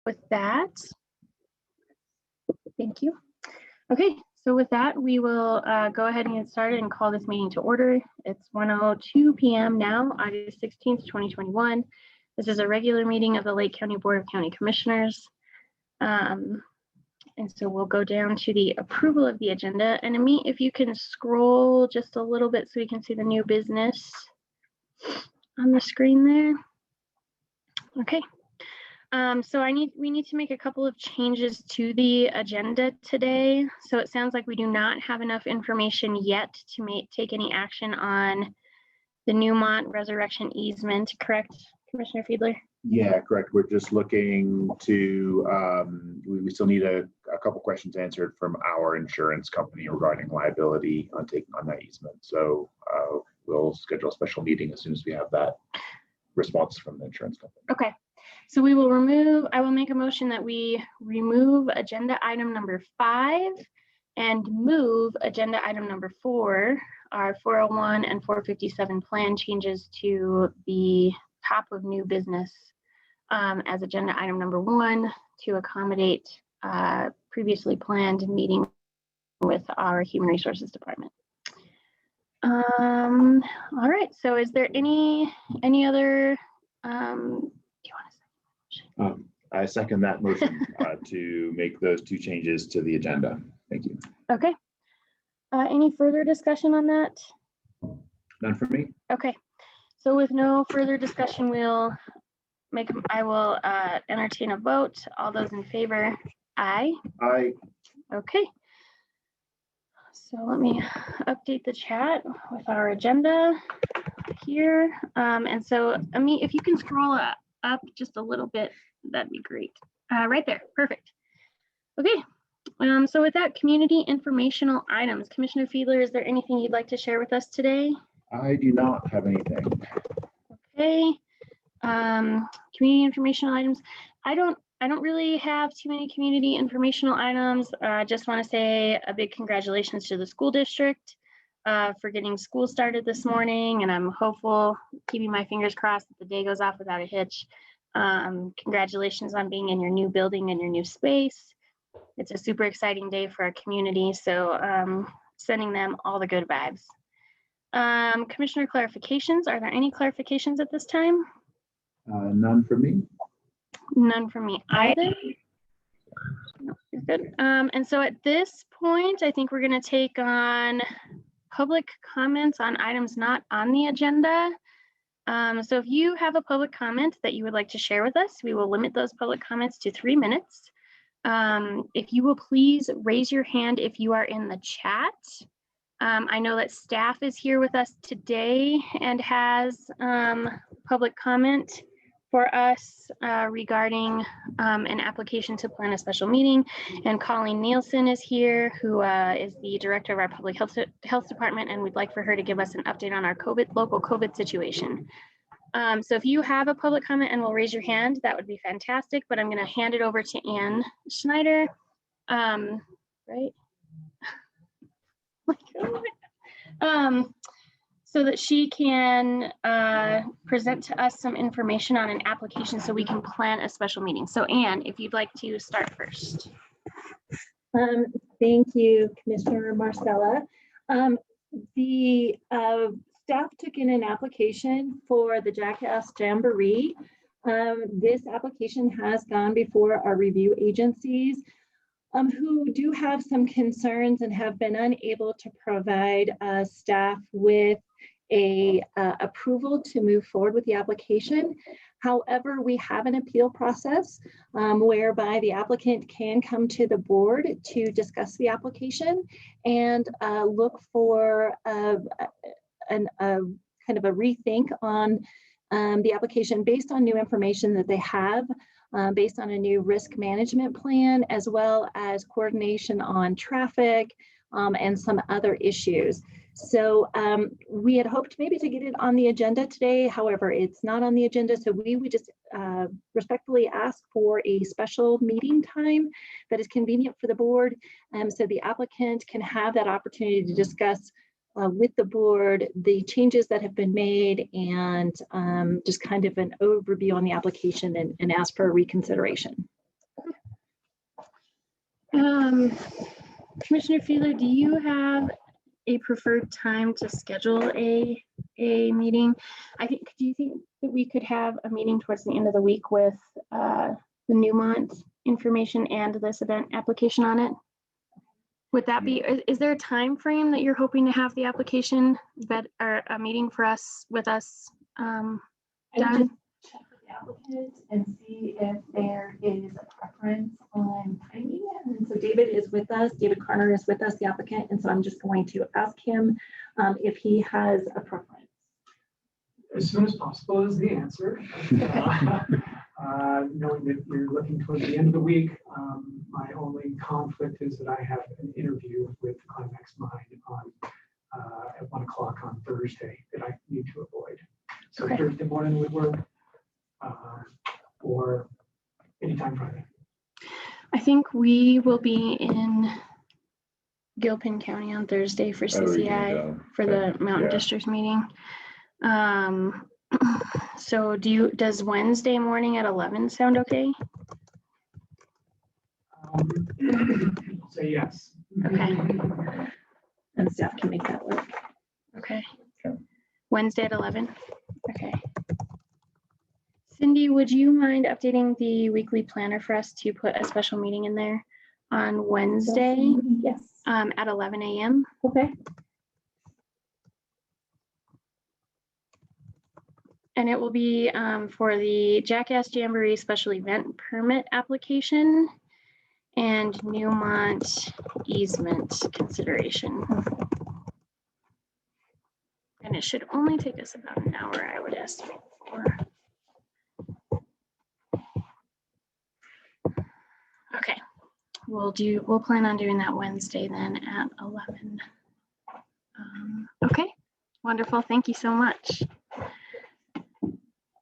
with that, thank you. Okay, so with that, we will go ahead and get started and call this meeting to order. It's 1:02 p.m. now, August 16th, 2021. This is a regular meeting of the Lake County Board of County Commissioners. And so we'll go down to the approval of the agenda. And Amit, if you can scroll just a little bit so we can see the new business on the screen there. Okay. So we need to make a couple of changes to the agenda today. So it sounds like we do not have enough information yet to take any action on the Newmont Resurrection easement, correct, Commissioner Fiedler? Yeah, correct. We're just looking to, we still need a couple questions answered from our insurance company regarding liability on taking on that easement. So we'll schedule a special meeting as soon as we have that response from the insurance company. Okay. So we will I will make a motion that we remove agenda item number 5 and move agenda item number 4, our 401 and 457 plan changes to the top of new business as agenda item number 1 to accommodate previously planned meeting with our Human Resources Department. All right, so is there any other, do you want to say? I second that motion to make those 2 changes to the agenda. Thank you. Okay. Any further discussion on that? None for me. Okay. So with no further discussion, I will entertain a vote. All those in favor, aye. Aye. Okay. So let me update the chat with our agenda here. And so, Amit, if you can scroll up just a little bit, that'd be great. Right there, perfect. Okay, so with that, community informational items. Commissioner Fiedler, is there anything you'd like to share with us today? I do not have anything. Okay, community informational items. I don't really have too many community informational items. I just want to say a big congratulations to the school district for getting school started this morning, and I'm hopeful, keeping my fingers crossed, that the day goes off without a hitch. Congratulations on being in your new building and your new space. It's a super exciting day for our community, so sending them all the good vibes. Commissioner clarifications, are there any clarifications at this time? None for me. None for me either. No, you're good. And so at this point, I think we're going to take on public comments on items not on the agenda. So if you have a public comment that you would like to share with us, we will limit those public comments to 3 minutes. If you will please raise your hand if you are in the chat. I know that staff is here with us today and has public comment for us regarding an application to plan a special meeting. And Colleen Nielsen is here, who is the director of our public health department, and we'd like for her to give us an update on our local COVID situation. So if you have a public comment and will raise your hand, that would be fantastic, but I'm gonna hand it over to Ann Schneider, right? So that she can present to us some information on an application so we can plan a special meeting. So Ann, if you'd like to start first. Thank you, Commissioner Marcella. The staff took in an application for the Jackass Jamboree. This application has gone before our review agencies, who do have some concerns and have been unable to provide staff with a approval to move forward with the application. However, we have an appeal process whereby the applicant can come to the board to discuss the application and look for kind of a rethink on the application based on new information that they have, based on a new risk management plan, as well as coordination on traffic and some other issues. So we had hoped maybe to get it on the agenda today. However, it's not on the agenda. So we would just respectfully ask for a special meeting time that is convenient for the board. So the applicant can have that opportunity to discuss with the board the changes that have been made and just kind of an overview on the application and ask for a reconsideration. Commissioner Feeler, do you have a preferred time to schedule a meeting? Do you think that we could have a meeting towards the end of the week with the Newmont information and this event application on it? Would that be, is there a time frame that you're hoping to have the application or a meeting for us with us I done? just check with the applicant and see if there is a preference on timing. And so David is with us, David Carner is with us, the applicant. And so I'm just going to ask him if he has a preference. As soon as possible is the answer. Knowing that you're looking toward the end of the week, my only conflict is that I have an interview with Climax Mine on at 1 o'clock on Thursday that I need to avoid. So Okay. Thursday morning would work, or anytime Friday. I think we will be in Gilpin County on Thursday for CCI for the Mountain District meeting. So does Wednesday morning at 11 sound okay? I'll say yes. Okay. And staff can make that work. Okay. Okay. Wednesday at 11. Okay. Cindy, would you mind updating the weekly planner for us to put a special meeting in there on Wednesday Yes. at 11 a.m.? Okay. And it will be for the Jackass Jamboree special event permit application and Newmont easement consideration. And it should only take us about an hour, I would estimate. Okay, we'll plan on doing that Wednesday then at 11. Okay, wonderful. Thank you so much.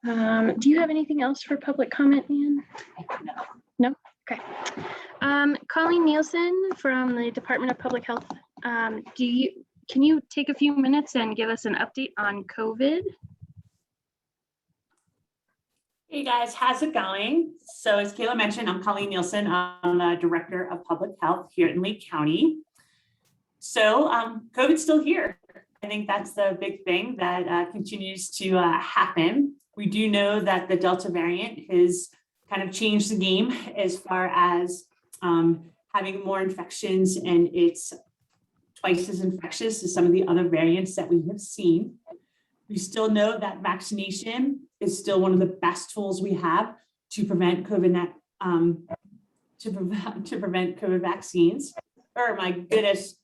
Do you have anything else for public comment, Ian? No? Okay. Colleen Nielsen from the Department of Public Health. Can you take a few minutes and give us an update on COVID? Hey guys, how's it going? So as Kayla mentioned, I'm Colleen Nielsen. I'm the Director of Public Health here in Lake County. So COVID's still here. I think that's the big thing that continues to happen. We do know that the Delta variant has kind of changed the game as far as having more infections, and it's twice as infectious as some of the other variants that we have seen. We still know that vaccination is still one of the best tools we have to prevent COVID, to prevent COVID vaccines, or my goodness,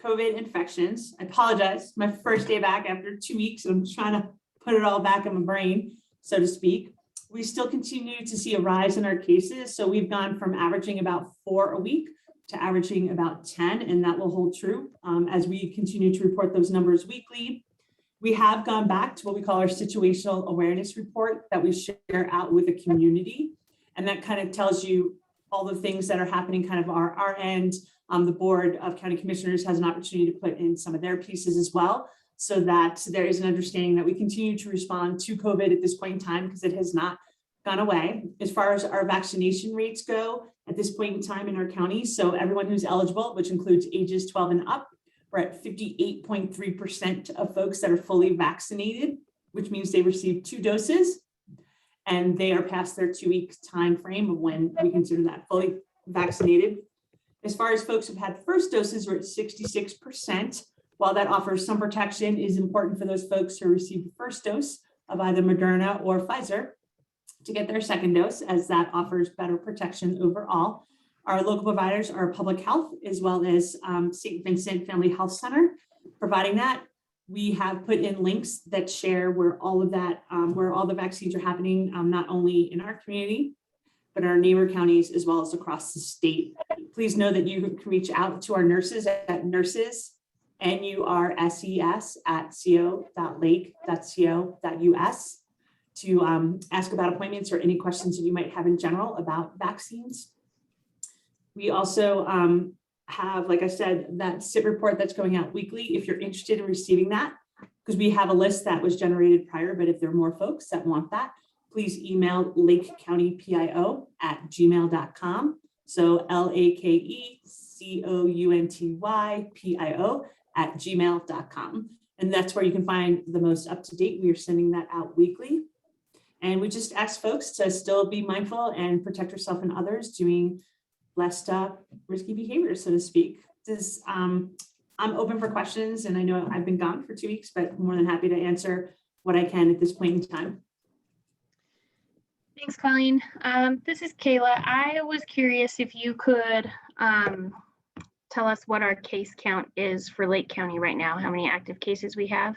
COVID infections. I apologize. My first day back after 2 weeks, and I'm trying to put it all back in my brain, so to speak. We still continue to see a rise in our cases. So we've gone from averaging about 4 a week to averaging about 10, and that will hold true as we continue to report those numbers weekly. We have gone back to what we call our situational awareness report that we share out with the community. And that kind of tells you all the things that are happening kind of our end. The Board of County Commissioners has an opportunity to put in some of their pieces as well, so that there is an understanding that we continue to respond to COVID at this point in time, because it has not gone away. As far as our vaccination rates go at this point in time in our county, so everyone who's eligible, which includes ages 12 and up, we're at 58.3% of folks that are fully vaccinated, which means they received 2 doses, and they are past their 2-week time frame of when we consider that fully vaccinated. As far as folks who've had first doses, we're at 66%. While that offers some protection, it is important for those folks who received the first dose of either Moderna or Pfizer to get their second dose, as that offers better protection overall. Our local providers are Public Health, as well as St. Vincent Family Health Center. Providing that, we have put in links that share where all of that, where all the vaccines are happening, not only in our community, but our neighbor counties, as well as across the state. Please know that you can reach out to our nurses at nurses@co.lake.co.us to ask about appointments or any questions that you might have in general about vaccines. We also have, like I said, that SIT report that's going out weekly if you're interested in receiving that, because we have a list that was generated prior, but if there are more folks that want that, please email lakecountypio@gmail.com So lakecountypio@gmail.com. And that's where you can find the most up-to-date. We are sending that out weekly. And we just ask folks to still be mindful and protect yourself and others doing less risky behaviors, so to speak. I'm open for questions, and I know I've been gone for 2 weeks, but more than happy to answer what I can at this point in time. Thanks, Colleen. This is Kayla. I was curious if you could tell us what our case count is for Lake County right now, how many active cases we have.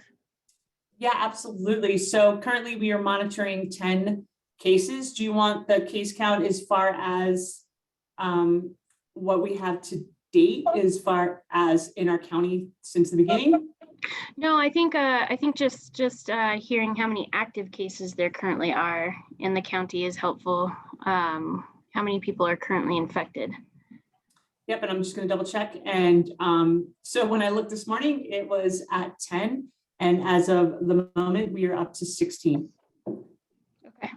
Yeah, absolutely. So currently we are monitoring 10 cases. Do you want the case count as far as what we have to date as far as in our county since the beginning? No, I think just hearing how many active cases there currently are in the county is helpful. How many people are currently infected? Yep, and I'm just going to double check. And so when I looked this morning, it was at 10. And as of the moment, we are up to 16. Okay.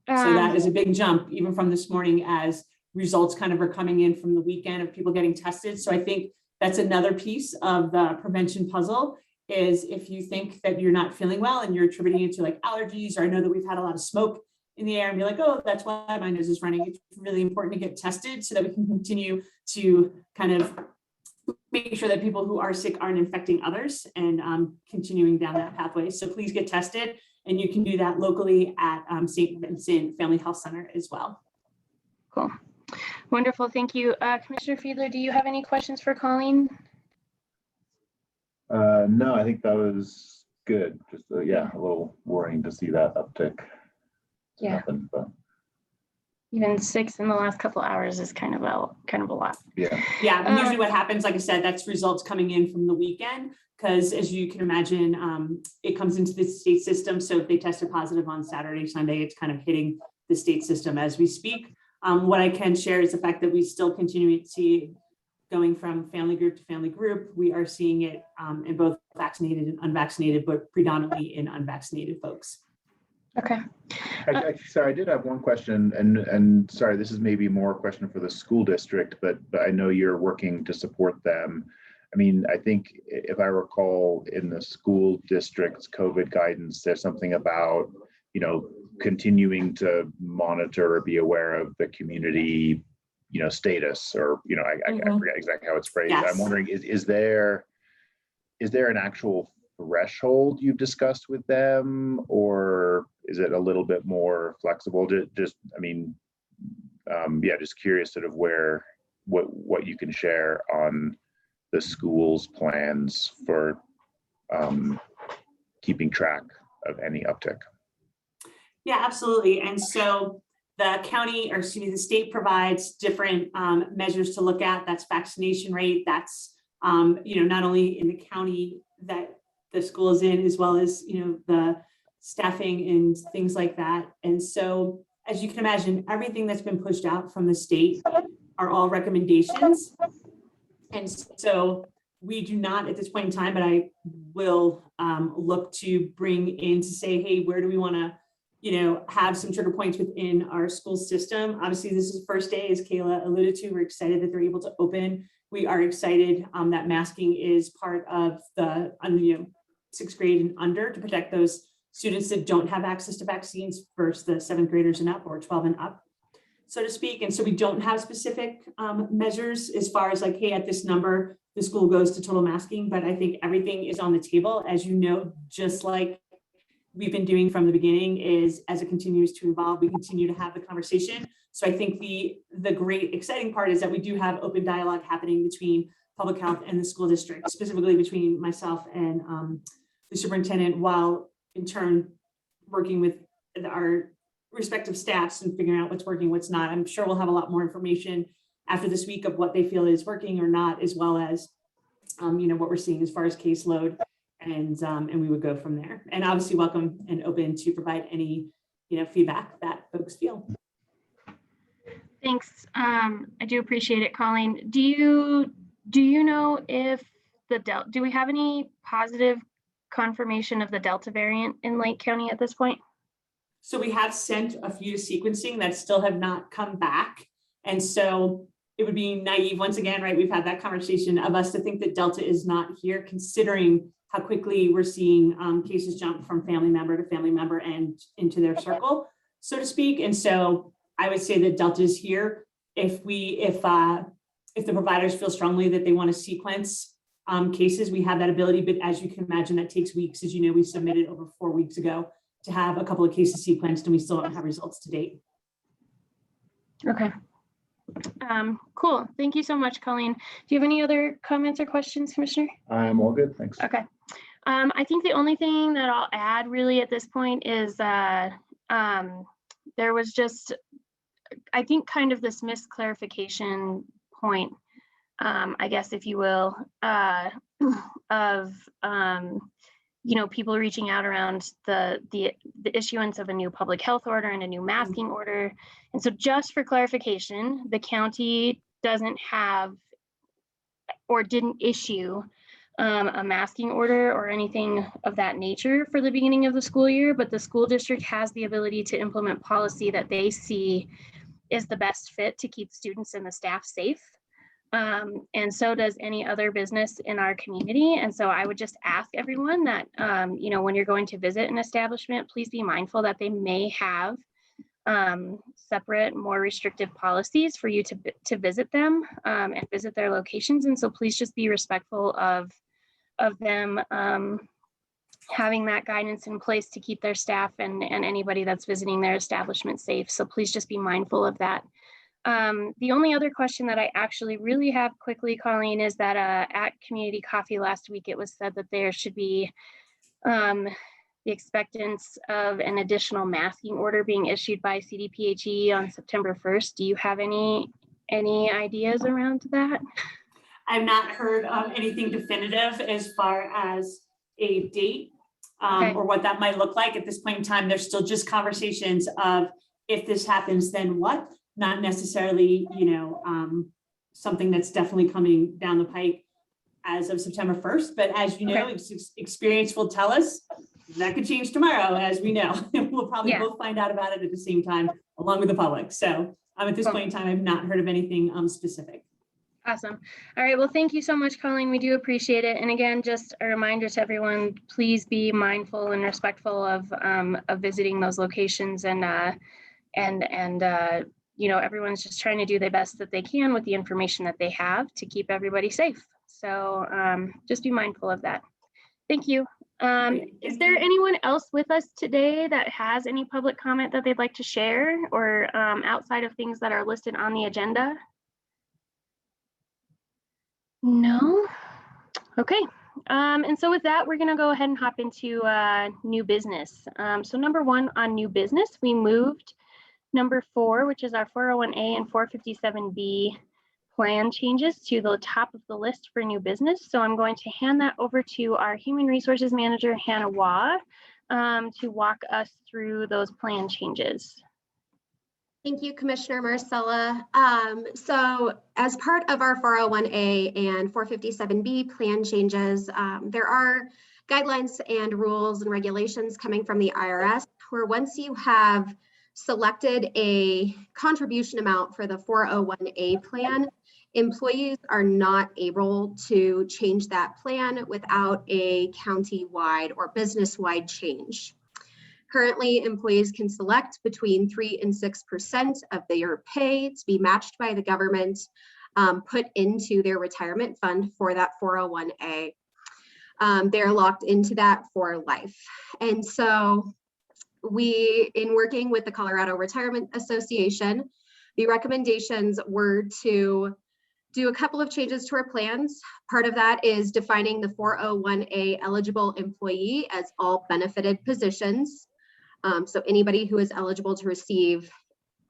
So that is a big jump, even from this morning, as results kind of are coming in from the weekend of people getting tested. So I think that's another piece of the prevention puzzle, is if you think that you're not feeling well and you're attributing it to like allergies, or I know that we've had a lot of smoke in the air and be like, oh, that's why my nose is running. It's really important to get tested so that we can continue to kind of make sure that people who are sick aren't infecting others and continuing down that pathway. So please get tested, and you can do that locally at St. Vincent Family Health Center as well. Cool. Wonderful. Thank you. Commissioner Fiedler, do you have any questions for Colleen? No, I think that was good. Just yeah, a little worrying to see that uptick. Yeah. Happen, but Even 6 in the last couple of hours is kind of a lot. yeah. Yeah, and usually what happens, like I said, that's results coming in from the weekend, because as you can imagine, it comes into the state system. So if they tested positive on Saturday, Sunday, it's kind of hitting the state system as we speak. What I can share is the fact that we still continue to see going from family group to family group. We are seeing it in both vaccinated and unvaccinated, but predominantly in unvaccinated folks. Okay. Sorry, I did have one question, and sorry, this is maybe more a question for the school district, but I know you're working to support them. I mean, I think if I recall in the school district's COVID guidance, there's something about, continuing to monitor or be aware of the community, status, or, I forget exactly how it's phrased. Yes. I'm wondering, is there an actual threshold you've discussed with them, or is it a little bit more flexible? Just curious sort of what you can share on the school's plans for keeping track of any uptick. Yeah, absolutely. And so the the state provides different measures to look at. That's vaccination rate. That's, not only in the county that the school is in, as well as, the staffing and things like that. And so, as you can imagine, everything that's been pushed out from the state are all recommendations. And so we do not at this point in time, but I will look to bring in to say, hey, where do we want to, have some trigger points within our school system? Obviously, this is the first day, as Kayla alluded to. We're excited that they're able to open. We are excited that masking is part of the 6th grade and under, to protect those students that don't have access to vaccines versus the 7th graders and up, or 12 and up, so to speak. And so we don't have specific measures as far as like, hey, at this number, the school goes to total masking, but I think everything is on the table, as just like we've been doing from the beginning. Is as it continues to evolve, we continue to have the conversation. So I think the great exciting part is that we do have open dialogue happening between public health and the school district, specifically between myself and the superintendent, while in turn working with our respective staffs and figuring out what's working, what's not. I'm sure we'll have a lot more information after this week of what they feel is working or not, as well as what we're seeing as far as caseload, and we would go from there. And obviously welcome and open to provide any feedback that folks feel. Thanks. I do appreciate it, Colleen. Do you know if do we have any positive confirmation of the Delta variant in Lake County at this point? So we have sent a few to sequencing that still have not come back. And so it would be naive, once again, right? We've had that conversation of us to think that Delta is not here, considering how quickly we're seeing cases jump from family member to family member and into their circle, so to speak. And so I would say that Delta is here. If the providers feel strongly that they want to sequence cases, we have that ability. But as you can imagine, that takes weeks. As you know, we submitted over 4 weeks ago to have a couple of cases sequenced, and we still don't have results to date. Okay. Cool. Thank you so much, Colleen. Do you have any other comments or questions, Commissioner? I'm all good, thanks. Okay. I think the only thing that I'll add really at this point is there was just, I think, kind of this misclarification point, I guess, if you will, of people reaching out around the issuance of a new public health order and a new masking order. And so just for clarification, the county doesn't have or didn't issue a masking order or anything of that nature for the beginning of the school year, but the school district has the ability to implement policy that they see is the best fit to keep students and the staff safe. And so does any other business in our community. And so I would just ask everyone that, when you're going to visit an establishment, please be mindful that they may have separate, more restrictive policies for you to visit them and visit their locations. And so please just be respectful of them having that guidance in place to keep their staff and anybody that's visiting their establishment safe. So please just be mindful of that. The only other question that I actually really have quickly, Colleen, is that at Community Coffee last week, it was said that there should be the expectance of an additional masking order being issued by CDPHE on September 1st. Do you have any ideas around that? I've not heard of anything definitive as far as a date or what that might look like. At this point in time, there's still just conversations of, if this happens, then what? Not necessarily, something that's definitely coming down the pike as of September 1st. But as you know, experience will tell us that could change tomorrow, as we know. We'll probably both find out about it at the same time, along with the public. So at this point in time, I've not heard of anything specific. Awesome. All right. Well, thank you so much, Colleen. We do appreciate it. And again, just a reminder to everyone, please be mindful and respectful of visiting those locations and everyone's just trying to do the best that they can with the information that they have to keep everybody safe. So just be mindful of that. Thank you. Is there anyone else with us today that has any public comment that they'd like to share or outside of things that are listed on the agenda? No? Okay. And so with that, we're going to go ahead and hop into new business. So number one on new business, we moved number 4, which is our 401A and 457B plan changes, to the top of the list for new business. So I'm going to hand that over to our Human Resources Manager, Hannah Waugh, to walk us through those plan changes. Thank you, Commissioner Marcella. So as part of our 401A and 457B plan changes, there are guidelines and rules and regulations coming from the IRS, where once you have selected a contribution amount for the 401A plan, employees are not able to change that plan without a county-wide or business-wide change. Currently, employees can select between 3% and 6% of their pay to be matched by the government, put into their retirement fund for that 401A. They're locked into that for life. And so we, in working with the Colorado Retirement Association, the recommendations were to do a couple of changes to our plans. Part of that is defining the 401A eligible employee as all benefited positions. So anybody who is eligible to receive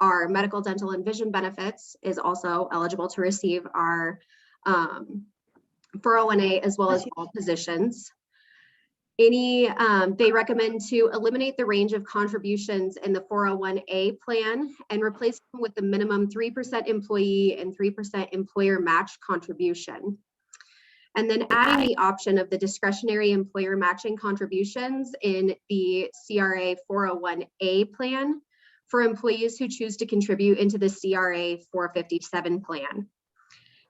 our medical, dental, and vision benefits is also eligible to receive our 401A, as well as all positions. They recommend to eliminate the range of contributions in the 401A plan and replace them with the minimum 3% employee and 3% employer match contribution. And then adding the option of the discretionary employer matching contributions in the CRA 401A plan, for employees who choose to contribute into the CRA 457 plan.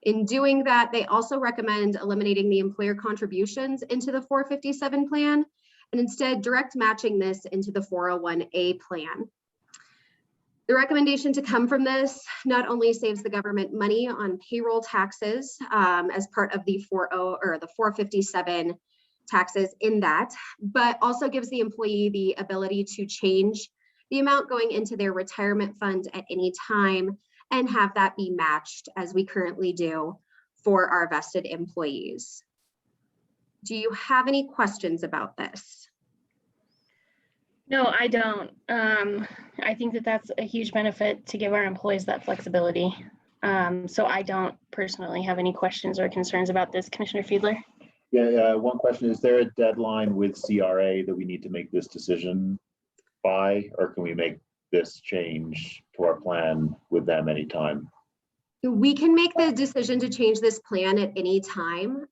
In doing that, they also recommend eliminating the employer contributions into the 457 plan and instead direct matching this into the 401A plan. The recommendation to come from this not only saves the government money on payroll taxes as part of the 457 taxes in that, but also gives the employee the ability to change the amount going into their retirement fund at any time and have that be matched as we currently do for our vested employees. Do you have any questions about this? No, I don't. I think that that's a huge benefit to give our employees that flexibility. So I don't personally have any questions or concerns about this. Commissioner Fiedler? Yeah, one question, is there a deadline with CRA that we need to make this decision by, or can we make this change to our plan with them anytime? We can make the decision to change this plan at any time.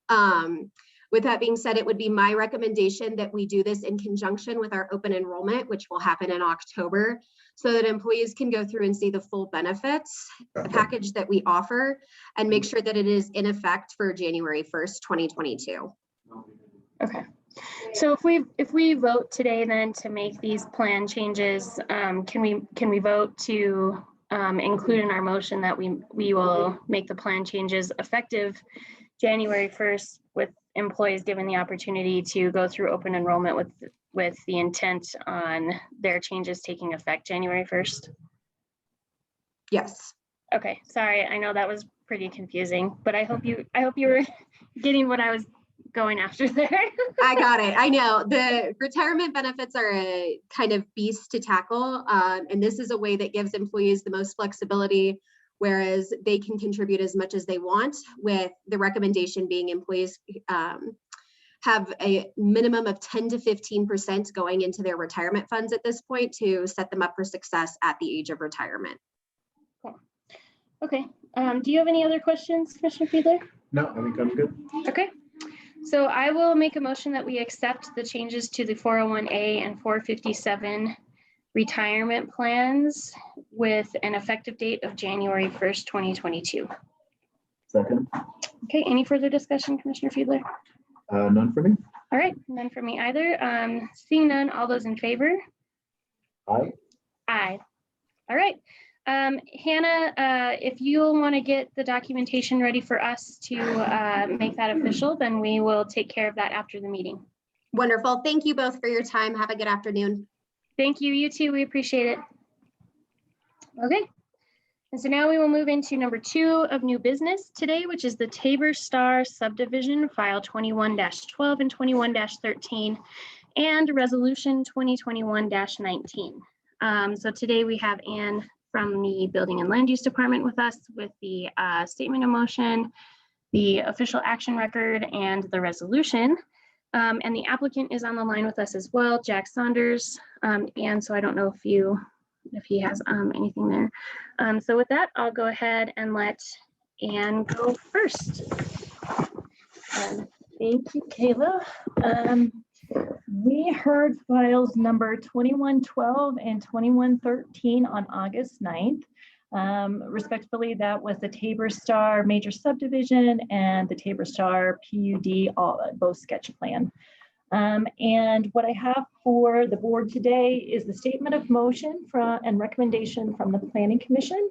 With that being said, it would be my recommendation that we do this in conjunction with our open enrollment, which will happen in October, so that employees can go through and see the full benefits, the package that we offer, and make sure that it is in effect for January 1st, 2022. Okay. So if we vote today then to make these plan changes, can we vote to include in our motion that we will make the plan changes effective January 1st with employees given the opportunity to go through open enrollment with the intent on their changes taking effect January 1st? Yes. Okay, sorry, I know that was pretty confusing, but I hope you were getting what I was going after there. I got it. I know the retirement benefits are a kind of beast to tackle. And this is a way that gives employees the most flexibility, whereas they can contribute as much as they want, with the recommendation being employees have a minimum of 10 to 15% going into their retirement funds at this point to set them up for success at the age of retirement. Cool. Okay. Do you have any other questions, Commissioner Fiedler? No, I think I'm good. Okay. So I will make a motion that we accept the changes to the 401A and 457 retirement plans with an effective date of January 1st, 2022. Second. Okay, any further discussion, Commissioner Fiedler? None for me. All right, none for me either. Seeing none, all those in favor? Aye. Aye. All right. Hannah, if you'll want to get the documentation ready for us to make that official, then we will take care of that after the meeting. Wonderful. Thank you both for your time. Have a good afternoon. Thank you. You too. We appreciate it. Okay. And so now we will move into number 2 of new business today, which is the Tabor Star Subdivision File 21-12 and 21-13 and Resolution 2021-19. So today we have Ann from the Building and Land Use Department with us with the statement of motion, the official action record, and the resolution. And the applicant is on the line with us as well, Jack Saunders. And so I don't know if he has anything there. So with that, I'll go ahead and let Ann go first. Thank you, Kayla. We heard files number 2112 and 2113 on August 9th. Respectively, that was the Tabor Star Major Subdivision and the Tabor Star PUD, both sketch plan. And what I have for the board today is the statement of motion and recommendation from the Planning Commission.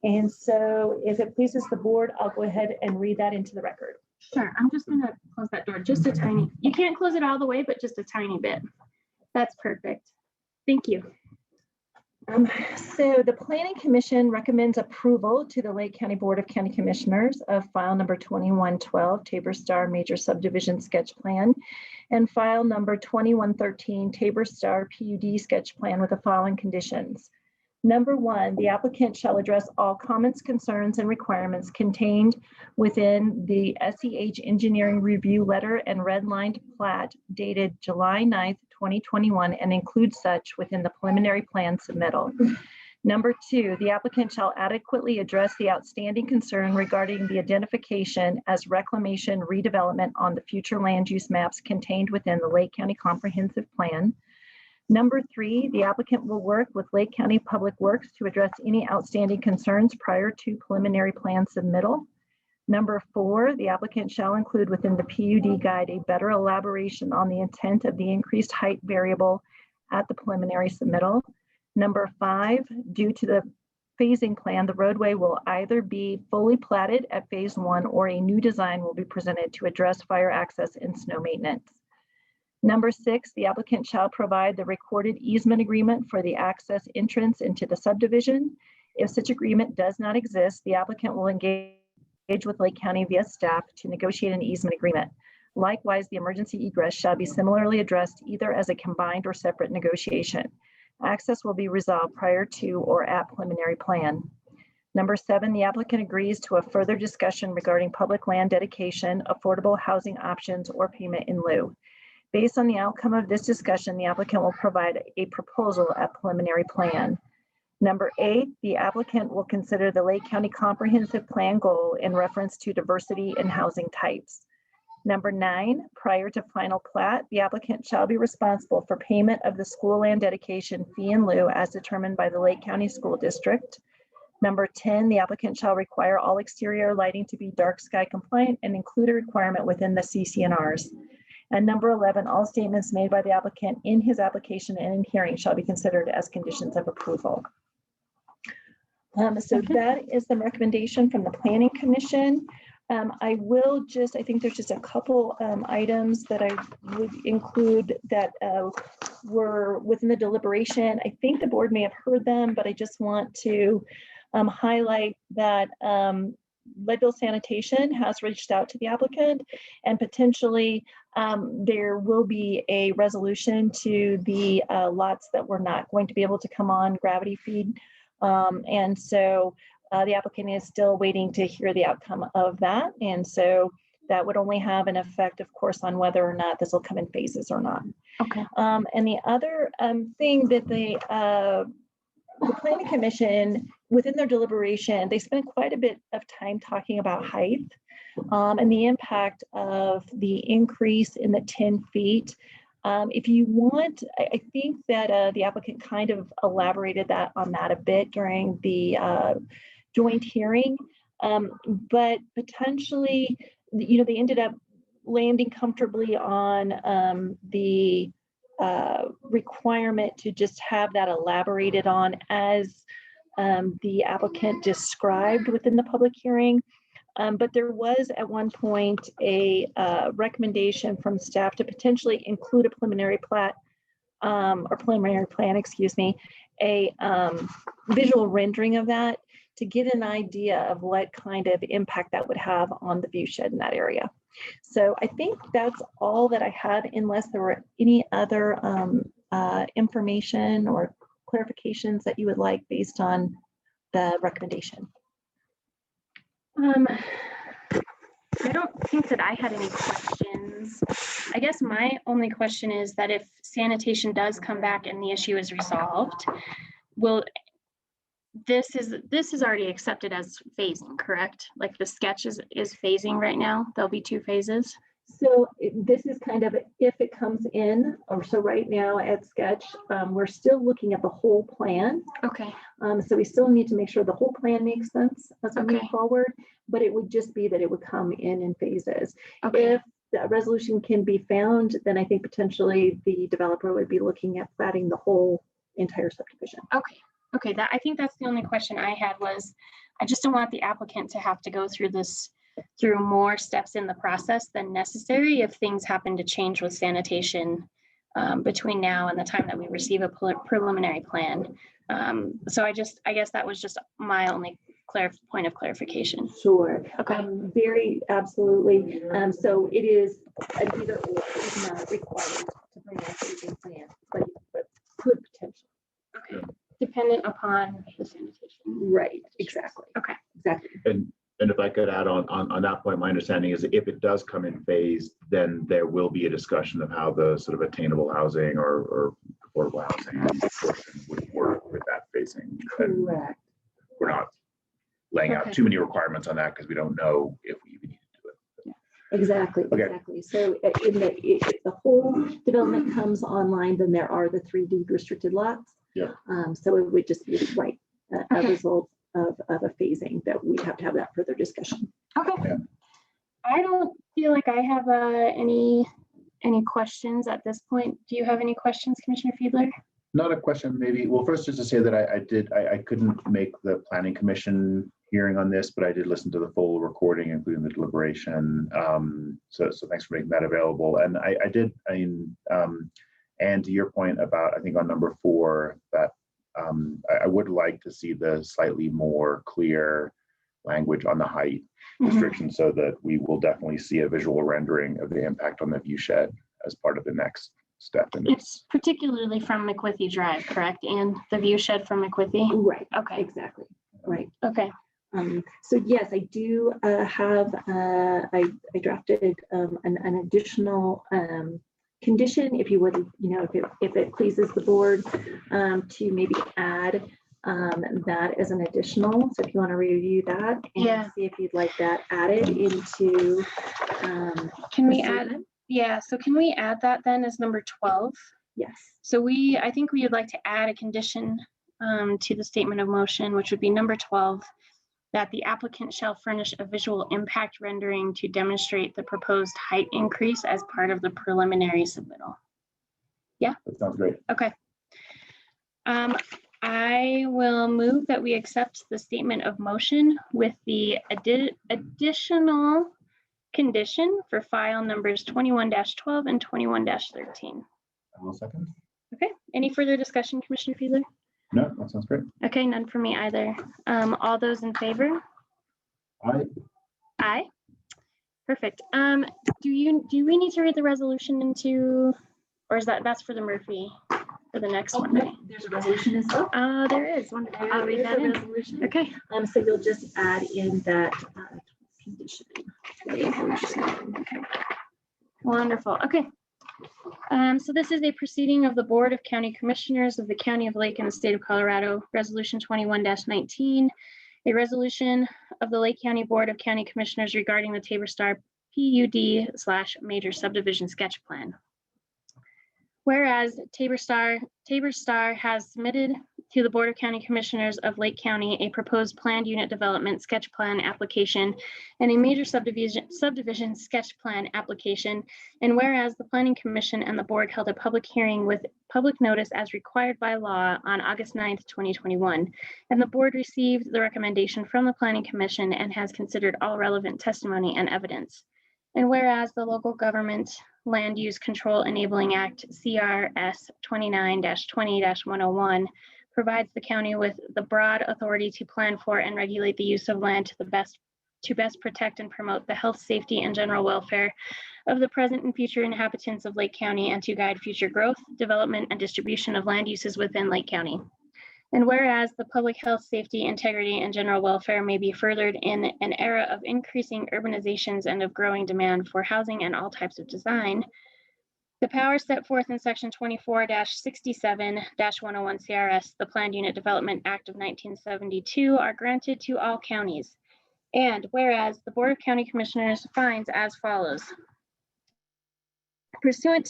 And so if it pleases the board, I'll go ahead and read that into the record. Sure, I'm just gonna close that door just a tiny, you can't close it all the way, but just a tiny bit. That's perfect. Thank you. So the Planning Commission recommends approval to the Lake County Board of County Commissioners of file number 2112 Tabor Star Major Subdivision Sketch Plan and file number 2113 Tabor Star PUD Sketch Plan with the following conditions. Number 1, the applicant shall address all comments, concerns, and requirements contained within the SEH Engineering Review Letter and Redlined Plat dated July 9th, 2021, and include such within the preliminary plan submittal. Number 2, the applicant shall adequately address the outstanding concern regarding the identification as reclamation redevelopment on the future land use maps contained within the Lake County Comprehensive Plan. Number 3, the applicant will work with Lake County Public Works to address any outstanding concerns prior to preliminary plan submittal. Number 4, the applicant shall include within the PUD guide a better elaboration on the intent of the increased height variable at the preliminary submittal. Number 5, due to the phasing plan, the roadway will either be fully platted at phase 1 or a new design will be presented to address fire access and snow maintenance. Number 6, the applicant shall provide the recorded easement agreement for the access entrance into the subdivision. If such agreement does not exist, the applicant will engage with Lake County via staff to negotiate an easement agreement. Likewise, the emergency egress shall be similarly addressed either as a combined or separate negotiation. Access will be resolved prior to or at preliminary plan. Number 7, the applicant agrees to a further discussion regarding public land dedication, affordable housing options, or payment in lieu. Based on the outcome of this discussion, the applicant will provide a proposal at preliminary plan. Number 8, the applicant will consider the Lake County Comprehensive Plan goal in reference to diversity and housing types. Number 9, prior to final plat, the applicant shall be responsible for payment of the school land dedication fee in lieu as determined by the Lake County School District. Number 10, the applicant shall require all exterior lighting to be dark sky compliant and include a requirement within the CCNRs. And number 11, all statements made by the applicant in his application and in hearing shall be considered as conditions of approval. So that is the recommendation from the Planning Commission. I think there's just a couple items that I would include that were within the deliberation. I think the board may have heard them, but I just want to highlight that Leadville Sanitation has reached out to the applicant, and potentially there will be a resolution to the lots that were not going to be able to come on gravity feed. And so the applicant is still waiting to hear the outcome of that. And so that would only have an effect, of course, on whether or not this will come in phases or not. Okay. And the other thing that the Planning Commission, within their deliberation, they spent quite a bit of time talking about height and the impact of the increase in the 10 feet. If you want, I think that the applicant kind of elaborated on that a bit during the joint hearing, but potentially, they ended up landing comfortably on the requirement to just have that elaborated on as the applicant described within the public hearing. But there was at one point a recommendation from staff to potentially include a preliminary plat or preliminary plan, excuse me, a visual rendering of that to get an idea of what kind of impact that would have on the view shed in that area. So I think that's all that I had, unless there were any other information or clarifications that you would like based on the recommendation. I don't think that I had any questions. I guess my only question is that if sanitation does come back and the issue is resolved, this is already accepted as phasing, correct? Like the sketch is phasing right now. There'll be 2 phases. So this is kind of if it comes in, or so right now at sketch, we're still looking at the whole plan. Okay. So we still need to make sure the whole plan makes sense as we move Okay. forward, but it would just be that it would come in phases. Okay. If the resolution can be found, then I think potentially the developer would be looking at platting the whole entire subdivision. Okay. I think that's the only question I had was, I just don't want the applicant to have to go through more steps in the process than necessary if things happen to change with sanitation between now and the time that we receive a preliminary plan. So I guess that was just my only point of clarification. Sure. Okay. Very absolutely. So it is an either or. It's not required to bring a phasing plan, but could potentially. Okay. Dependent upon the sanitation. Right. Exactly. Okay. Exactly. And if I could add on that point, my understanding is if it does come in phase, then there will be a discussion of how the sort of attainable housing or affordable housing portion would work with that phasing. And Correct. we're not laying out too many requirements on that because we don't know if we even need to do it. Exactly, Okay. exactly. So if the whole development comes online, then there are the 3 deed restricted lots. Yeah. So it would just be right, a Okay. result of a phasing that we'd have to have that further discussion. Okay. Yeah. I don't feel like I have any questions at this point. Do you have any questions, Commissioner Fiedler? Not a question, maybe. Well, first, just to say that I couldn't make the planning commission hearing on this, but I did listen to the full recording, including the deliberation. So thanks for making that available. And and to your point about, I think on number 4, that I would like to see the slightly more clear language on the height restriction, so that we will definitely see a visual rendering of the impact on the view shed as part of the next step. It's particularly from McWithy Drive, correct? And the view shed from McWithy? Right. Okay. Exactly. Right. Okay. So yes, I do have, I drafted an additional condition, if you would, if it pleases the board, to maybe add that as an additional. So if you want to review that and Yeah. see if you'd like that added into. Can we add? Yeah. So can we add that then as number 12? Yes. So I think we would like to add a condition to the statement of motion, which would be number 12, that the applicant shall furnish a visual impact rendering to demonstrate the proposed height increase as part of the preliminary submittal. Yeah. That sounds great. Okay. I will move that we accept the statement of motion with the additional condition for file numbers 21-12 and 21-13. I will second. Okay. Any further discussion, Commissioner Fiedler? No, that sounds great. Okay, none for me either. All those in favor? Aye. Aye. Perfect. Do we need to read the resolution into, or is that's for the Murphy for the next one, right? There's a resolution as well. There is. Wonderful. I'll read There's that a in. resolution. Okay. So you'll just add in that condition. Okay. Wonderful. Okay. So this is a proceeding of the Board of County Commissioners of the County of Lake and the State of Colorado, Resolution 21-19, a resolution of the Lake County Board of County Commissioners regarding the Tabor Star PUD/Major Subdivision Sketch Plan. Whereas Tabor Star has submitted to the Board of County Commissioners of Lake County a proposed planned unit development sketch plan application and a major subdivision sketch plan application. And whereas the Planning Commission and the board held a public hearing with public notice as required by law on August 9th, 2021. And the board received the recommendation from the Planning Commission and has considered all relevant testimony and evidence. And whereas the Local Government Land Use Control Enabling Act, CRS 29-20-101, provides the county with the broad authority to plan for and regulate the use of land to best protect and promote the health, safety, and general welfare of the present and future inhabitants of Lake County, and to guide future growth, development, and distribution of land uses within Lake County. And whereas the public health, safety, integrity, and general welfare may be furthered in an era of increasing urbanizations and of growing demand for housing and all types of design, the powers set forth in Section 24-67-101 CRS, the Planned Unit Development Act of 1972, are granted to all counties. And whereas the Board of County Commissioners finds as follows. Pursuant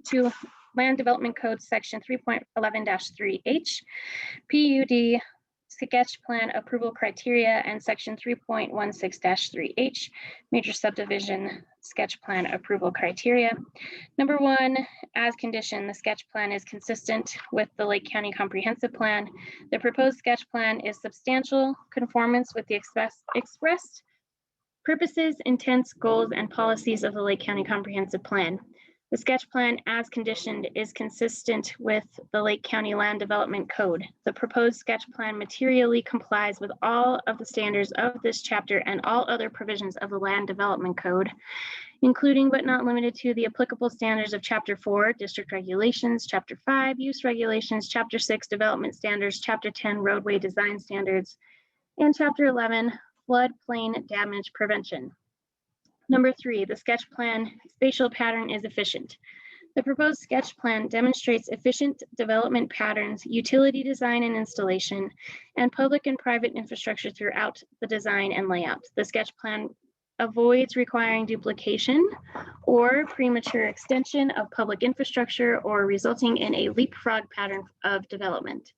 to Land Development Code Section 3.11-3H, PUD sketch plan approval criteria, and Section 3.16-3H, major subdivision sketch plan approval criteria. Number 1, as condition, the sketch plan is consistent with the Lake County Comprehensive Plan. The proposed sketch plan is substantial conformance with the expressed purposes, intents, goals, and policies of the Lake County Comprehensive Plan. The sketch plan, as conditioned, is consistent with the Lake County Land Development Code. The proposed sketch plan materially complies with all of the standards of this chapter and all other provisions of the Land Development Code, including but not limited to the applicable standards of Chapter 4, District Regulations, Chapter 5, Use Regulations, Chapter 6, Development Standards, Chapter 10, Roadway Design Standards, and Chapter 11, Floodplain Damage Prevention. Number 3, the sketch plan spatial pattern is efficient. The proposed sketch plan demonstrates efficient development patterns, utility design and installation, and public and private infrastructure throughout the design and layout. The sketch plan avoids requiring duplication or premature extension of public infrastructure or resulting in a leapfrog pattern of development.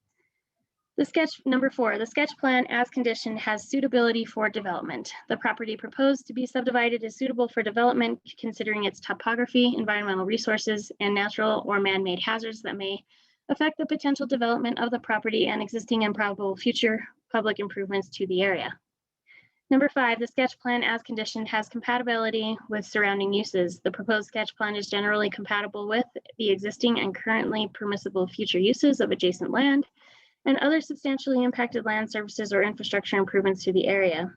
The sketch number 4, the sketch plan as conditioned has suitability for development. The property proposed to be subdivided is suitable for development considering its topography, environmental resources, and natural or man-made hazards that may affect the potential development of the property and existing and probable future public improvements to the area. Number 5, the sketch plan as conditioned has compatibility with surrounding uses. The proposed sketch plan is generally compatible with the existing and currently permissible future uses of adjacent land and other substantially impacted land services or infrastructure improvements to the area.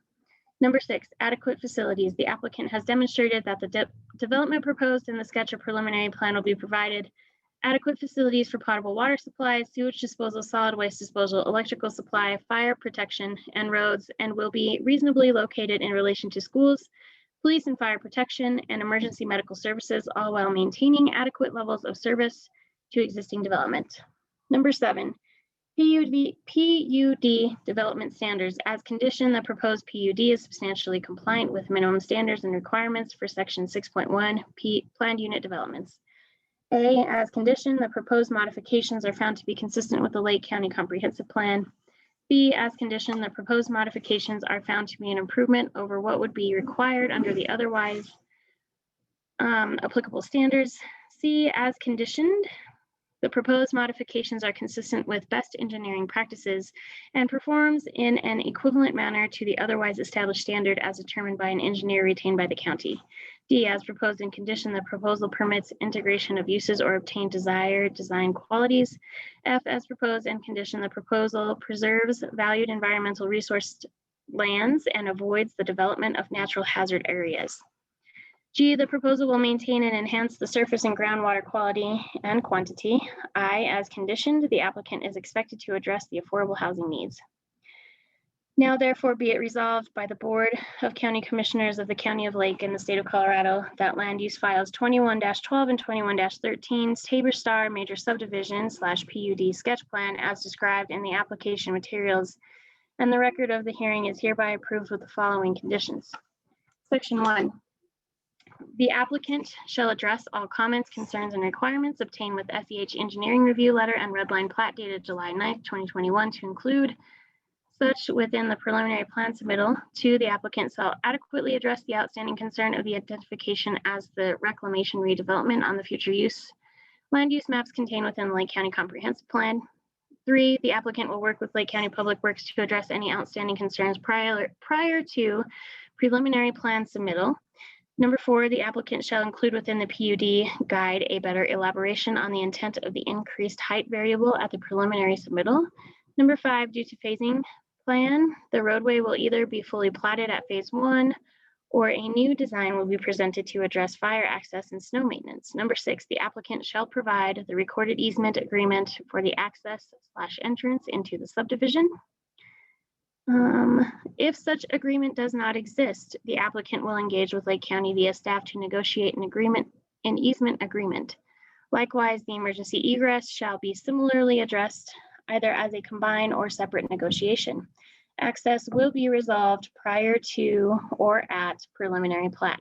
Number 6, adequate facilities. The applicant has demonstrated that the development proposed in the sketch or preliminary plan will be provided adequate facilities for potable water supply, sewage disposal, solid waste disposal, electrical supply, fire protection, and roads, and will be reasonably located in relation to schools, police and fire protection, and emergency medical services, all while maintaining adequate levels of service to existing development. Number 7, PUD development standards. As conditioned, the proposed PUD is substantially compliant with minimum standards and requirements for section 6.1 planned unit developments. A, as conditioned, the proposed modifications are found to be consistent with the Lake County Comprehensive Plan. B, as conditioned, the proposed modifications are found to be an improvement over what would be required under the otherwise applicable standards. C, as conditioned, the proposed modifications are consistent with best engineering practices and performs in an equivalent manner to the otherwise established standard as determined by an engineer retained by the county. D, as proposed and conditioned, the proposal permits integration of uses or obtain desired design qualities. F, as proposed and conditioned, the proposal preserves valued environmental resource lands and avoids the development of natural hazard areas. G, the proposal will maintain and enhance the surface and groundwater quality and quantity. I, as conditioned, the applicant is expected to address the affordable housing needs. Now therefore be it resolved by the Board of County Commissioners of the County of Lake and the State of Colorado that land use files 21-12 and 21-13 Tabor Star Major Subdivision / PUD sketch plan as described in the application materials and the record of the hearing is hereby approved with the following conditions. Section 1. The applicant shall address all comments, concerns, and requirements obtained with SEH engineering review letter and redline plat dated July 9th, 2021 to include such within the preliminary plan submittal. 2, the applicant shall adequately address the outstanding concern of the identification as the reclamation redevelopment on the future use land use maps contained within the Lake County Comprehensive Plan. 3, the applicant will work with Lake County Public Works to address any outstanding concerns prior to preliminary plan submittal. Number 4, the applicant shall include within the PUD guide a better elaboration on the intent of the increased height variable at the preliminary submittal. Number 5, due to phasing plan, the roadway will either be fully platted at phase 1 or a new design will be presented to address fire access and snow maintenance. Number 6, the applicant shall provide the recorded easement agreement for the access / entrance into the subdivision. If such agreement does not exist, the applicant will engage with Lake County via staff to negotiate an easement agreement. Likewise, the emergency egress shall be similarly addressed either as a combined or separate negotiation. Access will be resolved prior to or at preliminary plat.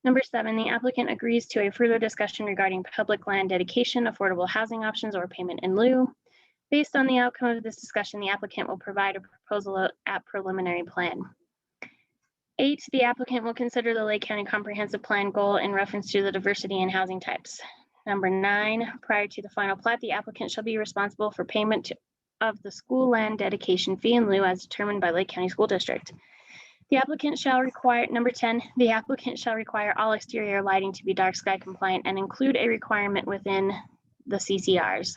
Number 7, the applicant agrees to a further discussion regarding public land dedication, affordable housing options, or payment in lieu. Based on the outcome of this discussion, the applicant will provide a proposal at preliminary plan. 8, the applicant will consider the Lake County Comprehensive Plan goal in reference to the diversity in housing types. Number 9, prior to the final plat, the applicant shall be responsible for payment of the school land dedication fee in lieu as determined by Lake County School District. The applicant shall require, number 10, the applicant shall require all exterior lighting to be dark sky compliant and include a requirement within the CCRs.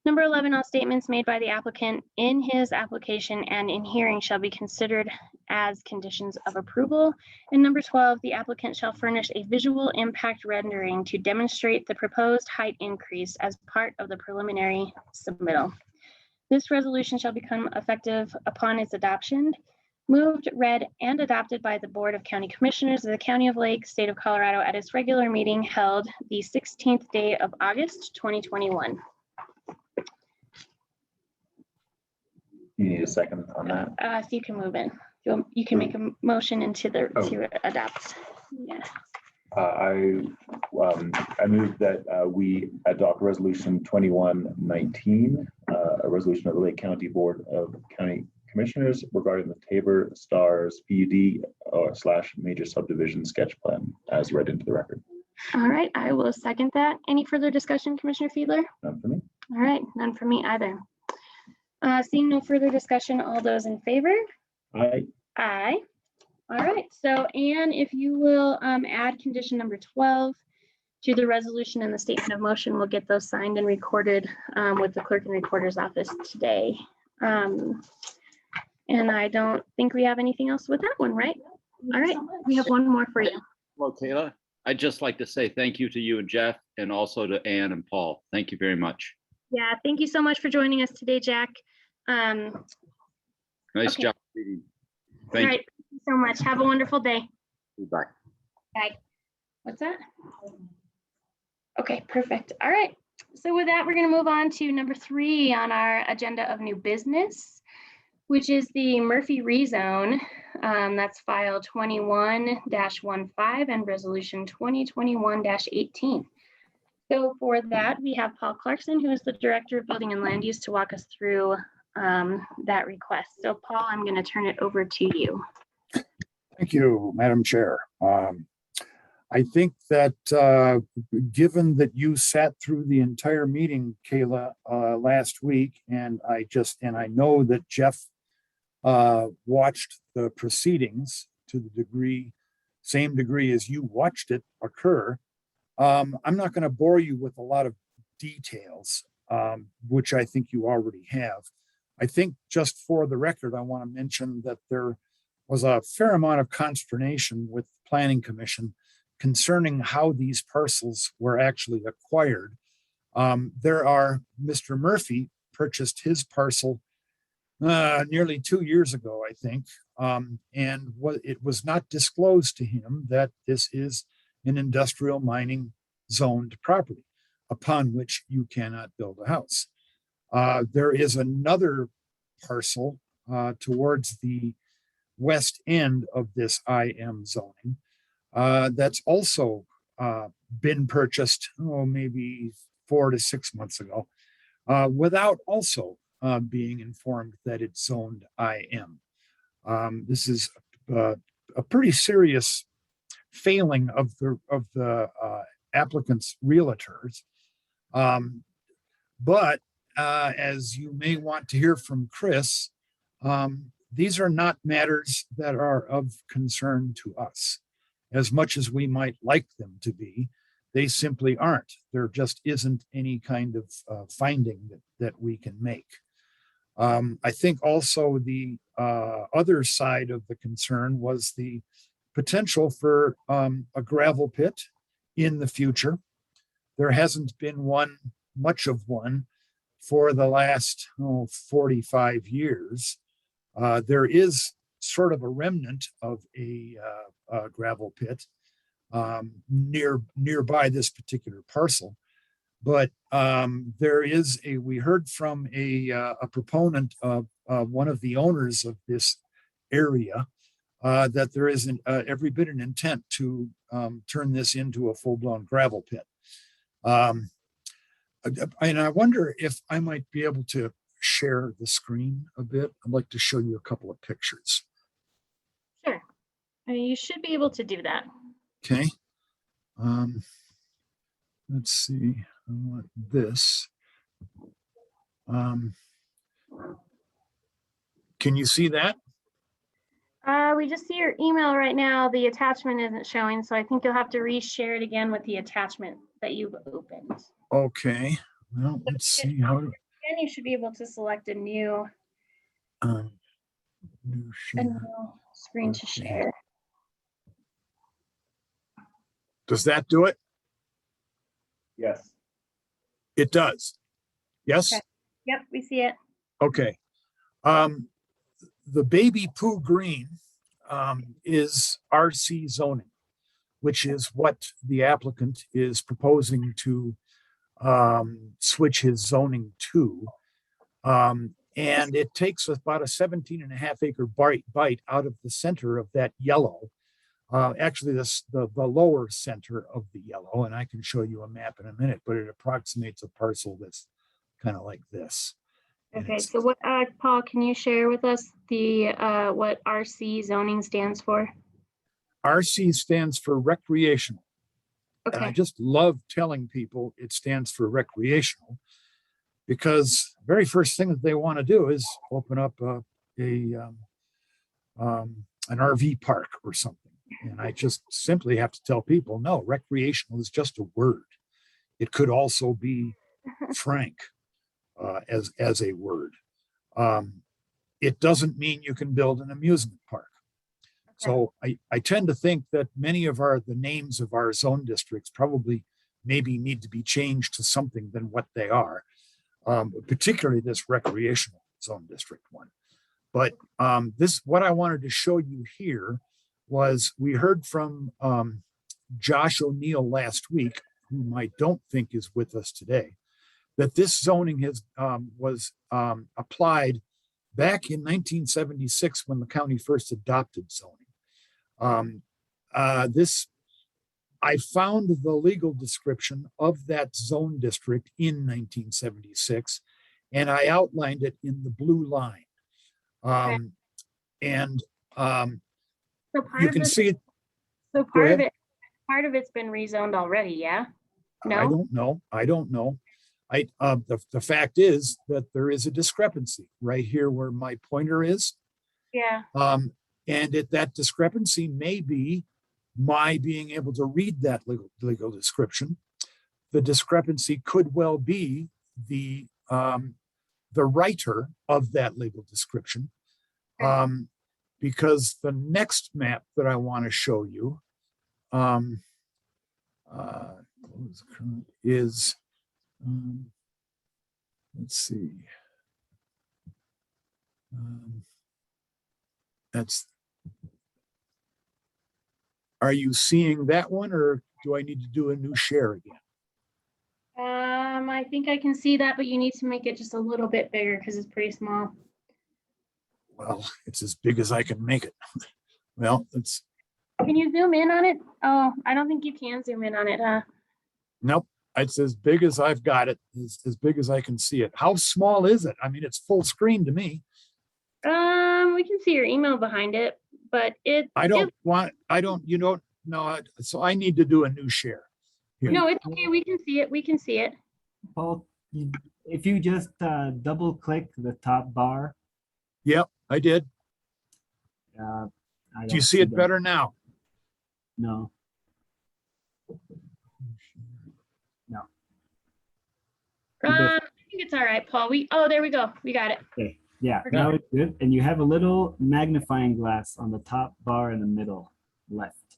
Number 11, all statements made by the applicant in his application and in hearing shall be considered as conditions of approval. And number 12, the applicant shall furnish a visual impact rendering to demonstrate the proposed height increase as part of the preliminary submittal. This resolution shall become effective upon its adoption, moved, read, and adopted by the Board of County Commissioners of the County of Lake, State of Colorado at its regular meeting held the 16th day of August, 2021. You need a second on that? So you can move in. You can make a motion into the, Oh. to adopt. Yeah. I move that we adopt resolution 2119, a resolution of the Lake County Board of County Commissioners regarding the Tabor Stars PUD / major subdivision sketch plan as read into the record. All right, I will second that. Any further discussion, Commissioner Fiedler? None for me. All right, none for me either. Seeing no further discussion, all those in favor? Aye. Aye. All right, so Anne, if you will add condition number 12 to the resolution and the statement of motion, we'll get those signed and recorded with the clerk and recorder's office today. And I don't think we have anything else with that one, right? All right, we have one more for you. Well, Kayla, I'd just like to say thank you to you and Jeff, and also to Ann and Paul. Thank you very much. Yeah, thank you so much for joining us today, Jack. Nice Okay. job. Reading. All Thank right, thank you so much. Have a wonderful day. you. Bye. Bye. What's that? Okay, perfect. All right. So with that, we're going to move on to number 3 on our agenda of new business, which is the Murphy rezone. That's file 21-15 and resolution 2021-18. So for that, we have Paul Clarkson, who is the Director of Building and Land Use, to walk us through that request. So Paul, I'm going to turn it over to you. Thank you, Madam Chair. I think that given that you sat through the entire meeting, Kayla, last week, and I know that Jeff watched the proceedings to the same degree as you watched it occur. I'm not going to bore you with a lot of details, which I think you already have. I think just for the record, I want to mention that there was a fair amount of consternation with the Planning Commission concerning how these parcels were actually acquired. Mr. Murphy purchased his parcel nearly 2 years ago, I think, and it was not disclosed to him that this is an industrial mining zoned property upon which you cannot build a house. There is another parcel towards the west end of this IM zoning that's also been purchased, maybe 4 to 6 months ago, without also being informed that it's zoned IM. This is a pretty serious failing of the applicant's realtors. But as you may want to hear from Chris, these are not matters that are of concern to us. As much as we might like them to be, they simply aren't. There just isn't any kind of finding that we can make. I think also the other side of the concern was the potential for a gravel pit in the future. There hasn't been much of one for the last 45 years. There is sort of a remnant of a gravel pit nearby this particular parcel. But we heard from a proponent of one of the owners of this area that there is every bit an intent to turn this into a full-blown gravel pit. And I wonder if I might be able to share the screen a bit. I'd like to show you a couple of pictures. Sure. You should be able to do that. Okay. Let's see. I want this. Can you see that? We just see your email right now. The attachment isn't showing, so I think you'll have to reshare it again with the attachment that you've opened. Okay. Well, let's see how to. And you should be able to select a new share. Screen to share. Does that do it? Yes. It does. Yes? Okay. Yep, we see it. Okay. The baby poo green is RC zoning, which is what the applicant is proposing to switch his zoning to. And it takes about a 17.5 acre bite out of the center of that yellow. Actually, the lower center of the yellow, and I can show you a map in a minute, but it approximates a parcel that's kind of like this. And Okay, it's- so what, Paul, can you share with us the, what RC zoning stands for? RC stands for recreational. And I Okay, just love telling people it stands for recreational because the very first thing that they want to do is open up an RV park or something. And I just simply have to tell people, no, recreational is just a word. It could also be frank as a word. It doesn't mean you can build an amusement park. So I tend to think that many of the names of our zone districts probably maybe need to be changed to something than what they are, particularly this recreational zone district one. But what I wanted to show you here was we heard from Josh O'Neill last week, whom I don't think is with us today, that this zoning was applied back in 1976 when the county first adopted zoning. I found the legal description of that zone district in 1976, and I outlined it in the blue line. And so part you of can it, see it. so Go part of ahead. it, part of it's been rezoned already, yeah? I No? don't know. I don't know. The fact is that there is a discrepancy right here where my pointer is. Yeah, And that discrepancy may be my being able to read that legal description. The discrepancy could well be the writer of that legal description. Because the next map that I want to show you is, let's see. Are you seeing that one, or do I need to do a new share again? I think I can see that, but you need to make it just a little bit bigger because it's pretty small. Well, it's as big as I can make it. Well, Can you zoom in on it? Oh, I don't think you can zoom in on it, huh? nope. It's as big as I've got it, as big as I can see it. How small is it? I mean, it's full screen to me. We can see your email behind it, but you don't know. So I need to do a new share. Here. No, it's okay. We can see it. We can see it. Paul, if you just double click the top bar. Yep, I did. I Do you don't see it that. better now? No. I think it's all right, Paul. There we go. We got it. Okay. Yeah, We're now it's good. And you have a little magnifying glass on the top bar in the middle left.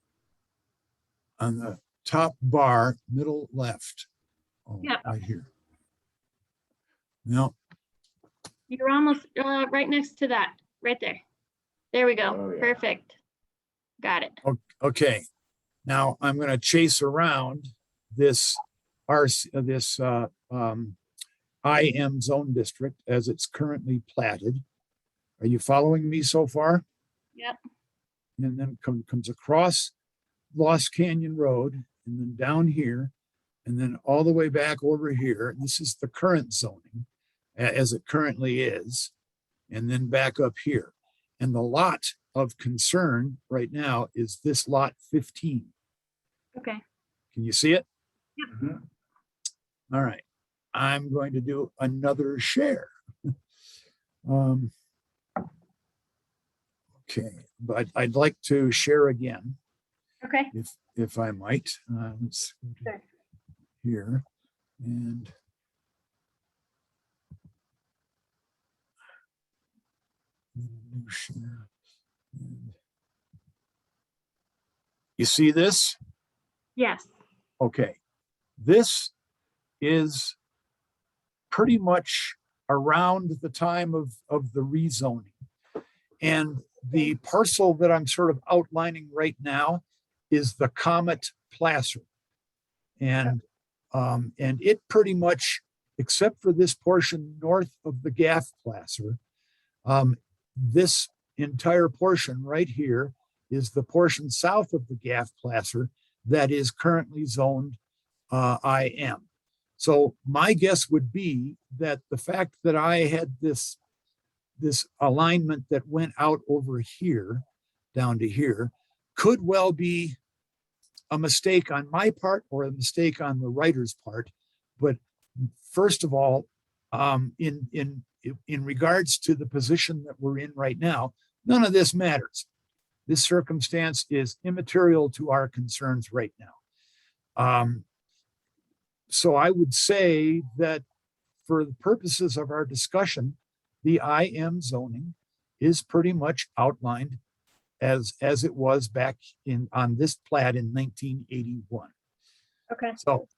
On the top bar, middle left. Oh, Yep. right here. No, You're almost right next to that, right there. There we go. Oh, yeah. Perfect. Got it. okay. Now I'm going to chase around this IM zone district as it's currently platted. Are you following me so far? Yep. And then comes across Lost Canyon Road, and then down here, and then all the way back over here. This is the current zoning as it currently is, and then back up here. And the lot of concern right now is this lot 15. Okay. Can you see it? Mhm. All right. I'm going to do another share. Okay, but I'd like to share again, Okay. if I might. Let's go to Sure. here and new share. And you see this? Yes. Okay, this is pretty much around the time of the rezoning. And the parcel that I'm sort of outlining right now is the Comet Placer. And it pretty much except for this portion north of the Gaff Placer, this entire portion right here is the portion south of the Gaff Placer that is currently zoned IM. So my guess would be that the fact that I had this alignment that went out over here, down to here, could well be a mistake on my part or a mistake on the writer's part. But first of all, in regards to the position that we're in right now, none of this matters. This circumstance is immaterial to our concerns right now. So I would say that for the purposes of our discussion, the IM zoning is pretty much outlined as it was back on this plat in 1981. Okay. So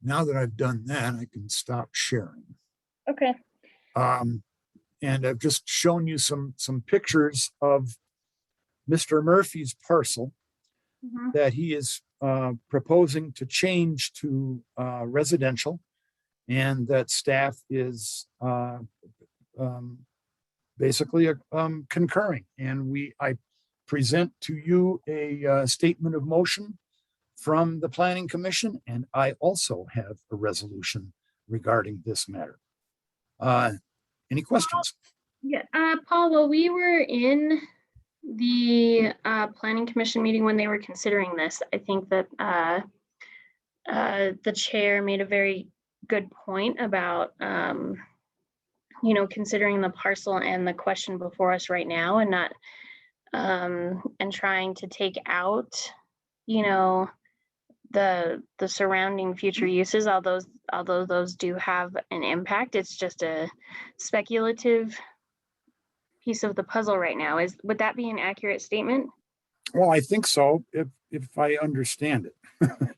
now that I've done that, I can stop sharing. Okay. And I've just shown you some pictures of Mr. Murphy's parcel that he is proposing to change to residential, and that staff is basically concurring. And I present to you a statement of motion from the Planning Commission, and I also have a resolution regarding this matter. Any questions? Yeah, Paul, while we were in the Planning Commission meeting when they were considering this, I think that the chair made a very good point about considering the parcel and the question before us right now, and not and trying to take out the surrounding future uses, although those do have an impact. It's just a speculative piece of the puzzle right now. Would that be an accurate statement? Well, I think so, if I understand it. Okay.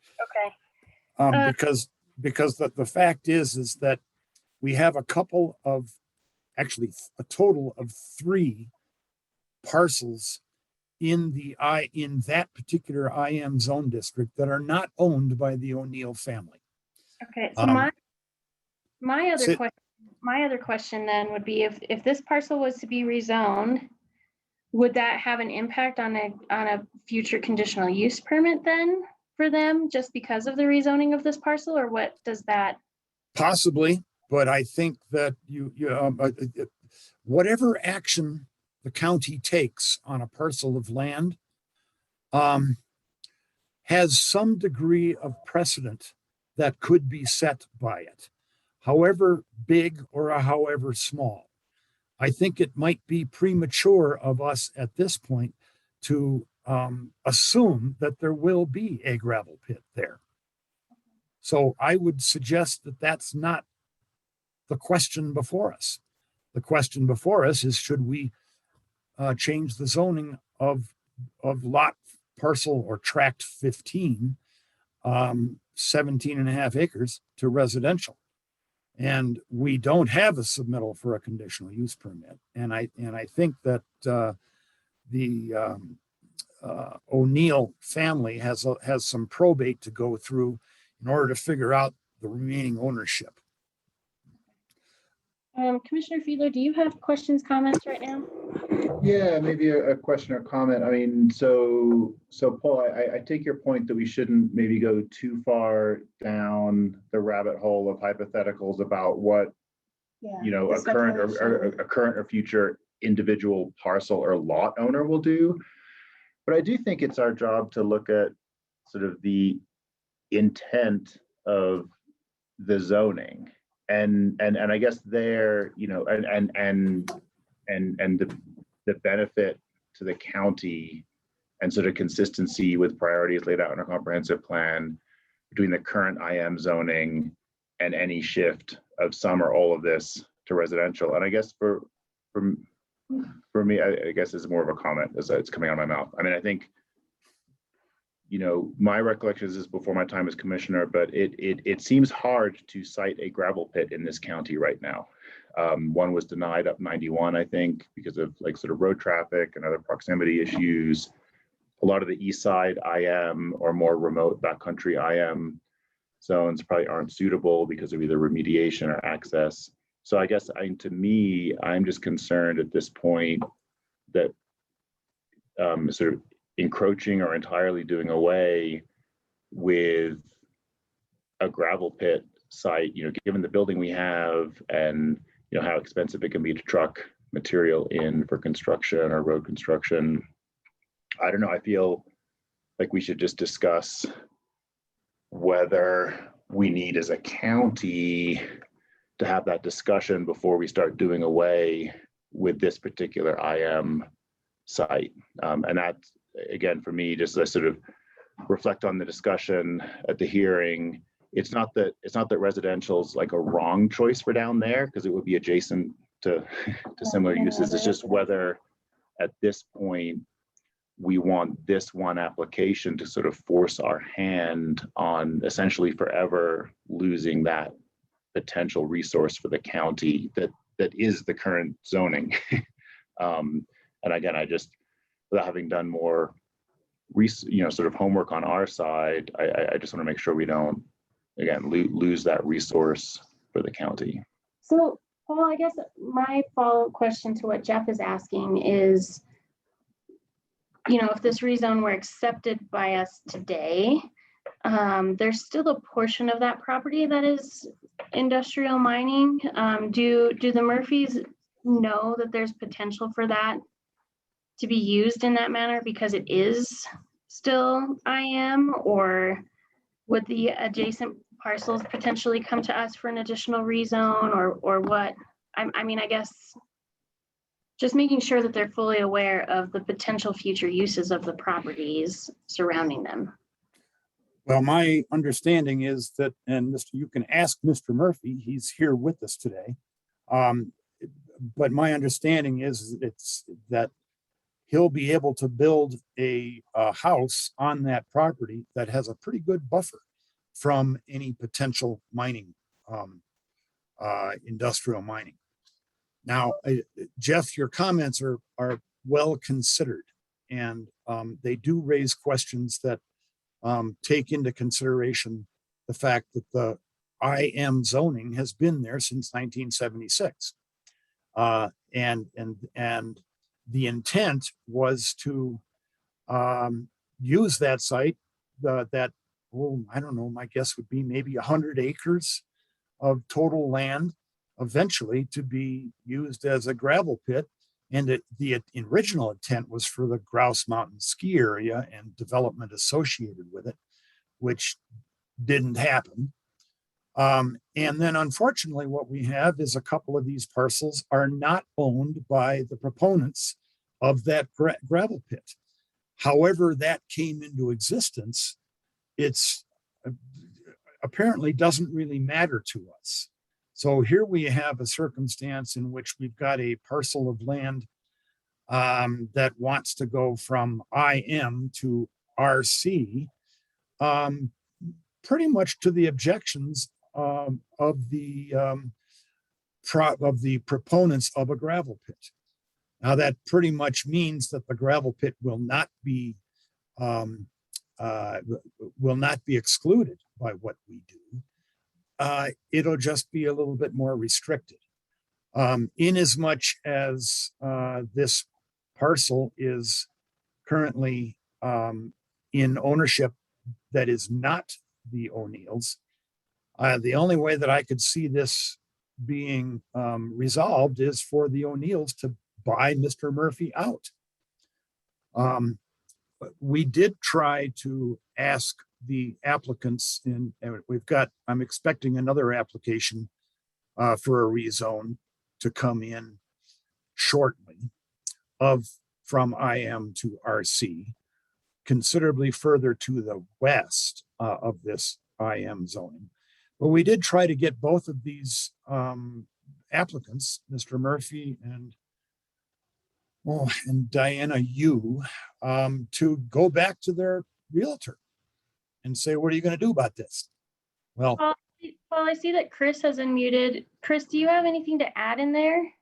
Because the fact is that we have a total of 3 parcels in that particular IM zone district that are not owned by the O'Neill family. Okay, so my other question then would be, if this parcel was to be rezoned, would that have an impact on a future conditional use permit then for them, just because of the rezoning of this parcel, or what does that? Possibly, but I think that whatever action the county takes on a parcel of land has some degree of precedent that could be set by it, however big or however small. I think it might be premature of us at this point to assume that there will be a gravel pit there. So I would suggest that that's not the question before us. The question before us is, should we change the zoning of lot parcel or tract 15, 17.5 acres to residential? And we don't have a submittal for a conditional use permit. And I think that the O'Neill family has some probate to go through in order to figure out the remaining ownership. Commissioner Fiedler, do you have questions, comments right now? Yeah, maybe a question or comment. I mean, so Paul, I take your point that we shouldn't maybe go too far down the rabbit hole of hypotheticals about what a current or future individual parcel or lot owner will do. But I do think it's our job to look at sort of the intent of the zoning, and I guess there, and the benefit to the county and sort of consistency with priorities laid out in a comprehensive plan between the current IM zoning and any shift of some or all of this to residential. And I guess for me, I guess it's more of a comment as it's coming out of my mouth. I mean, I think, my recollection is this before my time as commissioner, but it seems hard to cite a gravel pit in this county right now. One was denied up 91, I think, because of sort of road traffic and other proximity issues. A lot of the east side IM or more remote backcountry IM zones probably aren't suitable because of either remediation or access. So I guess to me, I'm just concerned at this point that sort of encroaching or entirely doing away with a gravel pit site, given the building we have and how expensive it can be to truck material in for construction or road construction. I don't know. I feel like we should just discuss whether we need as a county to have that discussion before we start doing away with this particular IM site. And that, again, for me, just to sort of reflect on the discussion at the hearing, it's not that residential's like a wrong choice for down there, because it would be adjacent to similar uses. It's just whether at this point we want this one application to sort of force our hand on essentially forever losing that potential resource for the county that is the current zoning. And again, I just, without having done more sort of homework on our side, I just want to make sure we don't, again, lose that resource for the county. So, Paul, I guess my follow-up question to what Jeff is asking is, if this rezone were accepted by us today, there's still a portion of that property that is industrial mining. Do the Murphys know that there's potential for that to be used in that manner because it is still IM, or would the adjacent parcels potentially come to us for an additional rezone, or what? I guess just making sure that they're fully aware of the potential future uses of the properties surrounding them. Well, my understanding is that, and you can ask Mr. Murphy, he's here with us today. But my understanding is that he'll be able to build a house on that property that has a pretty good buffer from any potential mining, industrial mining. Now, Jeff, your comments are well considered, and they do raise questions that take into consideration the fact that the IM zoning has been there since 1976. And the intent was to use that site, I don't know, my guess would be maybe 100 acres of total land eventually to be used as a gravel pit. And the original intent was for the Grouse Mountain ski area and development associated with it, which didn't happen. And then unfortunately, what we have is a couple of these parcels are not owned by the proponents of that gravel pit. However, that came into existence, it's apparently doesn't really matter to us. So here we have a circumstance in which we've got a parcel of land that wants to go from IM to RC, pretty much to the objections of the proponents of a gravel pit. Now that pretty much means that the gravel pit will not be excluded by what we do. It'll just be a little bit more restricted. In as much as this parcel is currently in ownership that is not the O'Neills, the only way that I could see this being resolved is for the O'Neills to buy Mr. Murphy out. We did try to ask the applicants, and I'm expecting another application for a rezone to come in shortly from IM to RC, considerably further to the west of this IM zoning. But we did try to get both of these applicants, Mr. Murphy and Diana Yu, to go back to their realtor and say, what are you going to do about this? Well, Paul, I see that Chris has unmuted. Chris, do you have anything to add in there?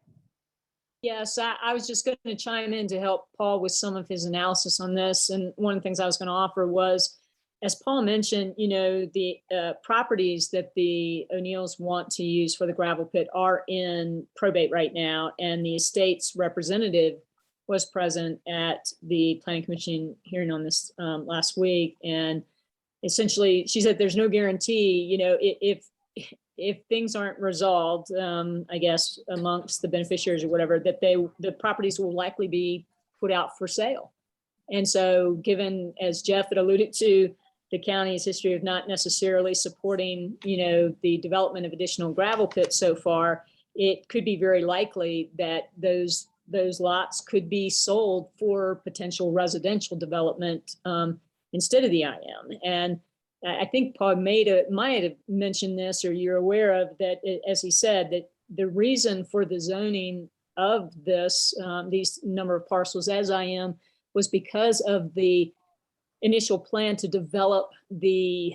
Yes, I was just going to chime in to help Paul with some of his analysis on this. And one of the things I was going to offer was, as Paul mentioned, the properties that the O'Neills want to use for the gravel pit are in probate right now, and the estate's representative was present at the Planning Commission hearing on this last week, and essentially she said there's no guarantee, if things aren't resolved, I guess amongst the beneficiaries or whatever, that the properties will likely be put out for sale. And so, given, as Jeff had alluded to, the county's history of not necessarily supporting, the development of additional gravel pits so far, it could be very likely that those lots could be sold for potential residential development instead of the IM. And I think Paul might have mentioned this, or you're aware of that, as he said, that the reason for the zoning of these number of parcels as IM was because of the initial plan to develop the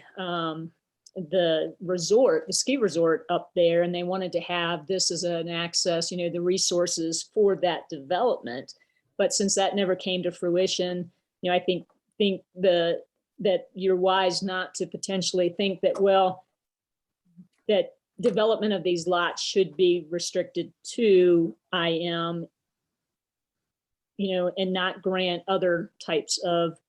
resort, the ski resort up there, and they wanted to have this as an access, the resources for that development. But since that never came to fruition, I think that you're wise not to potentially think that, that development of these lots should be restricted to IM, and not grant other types of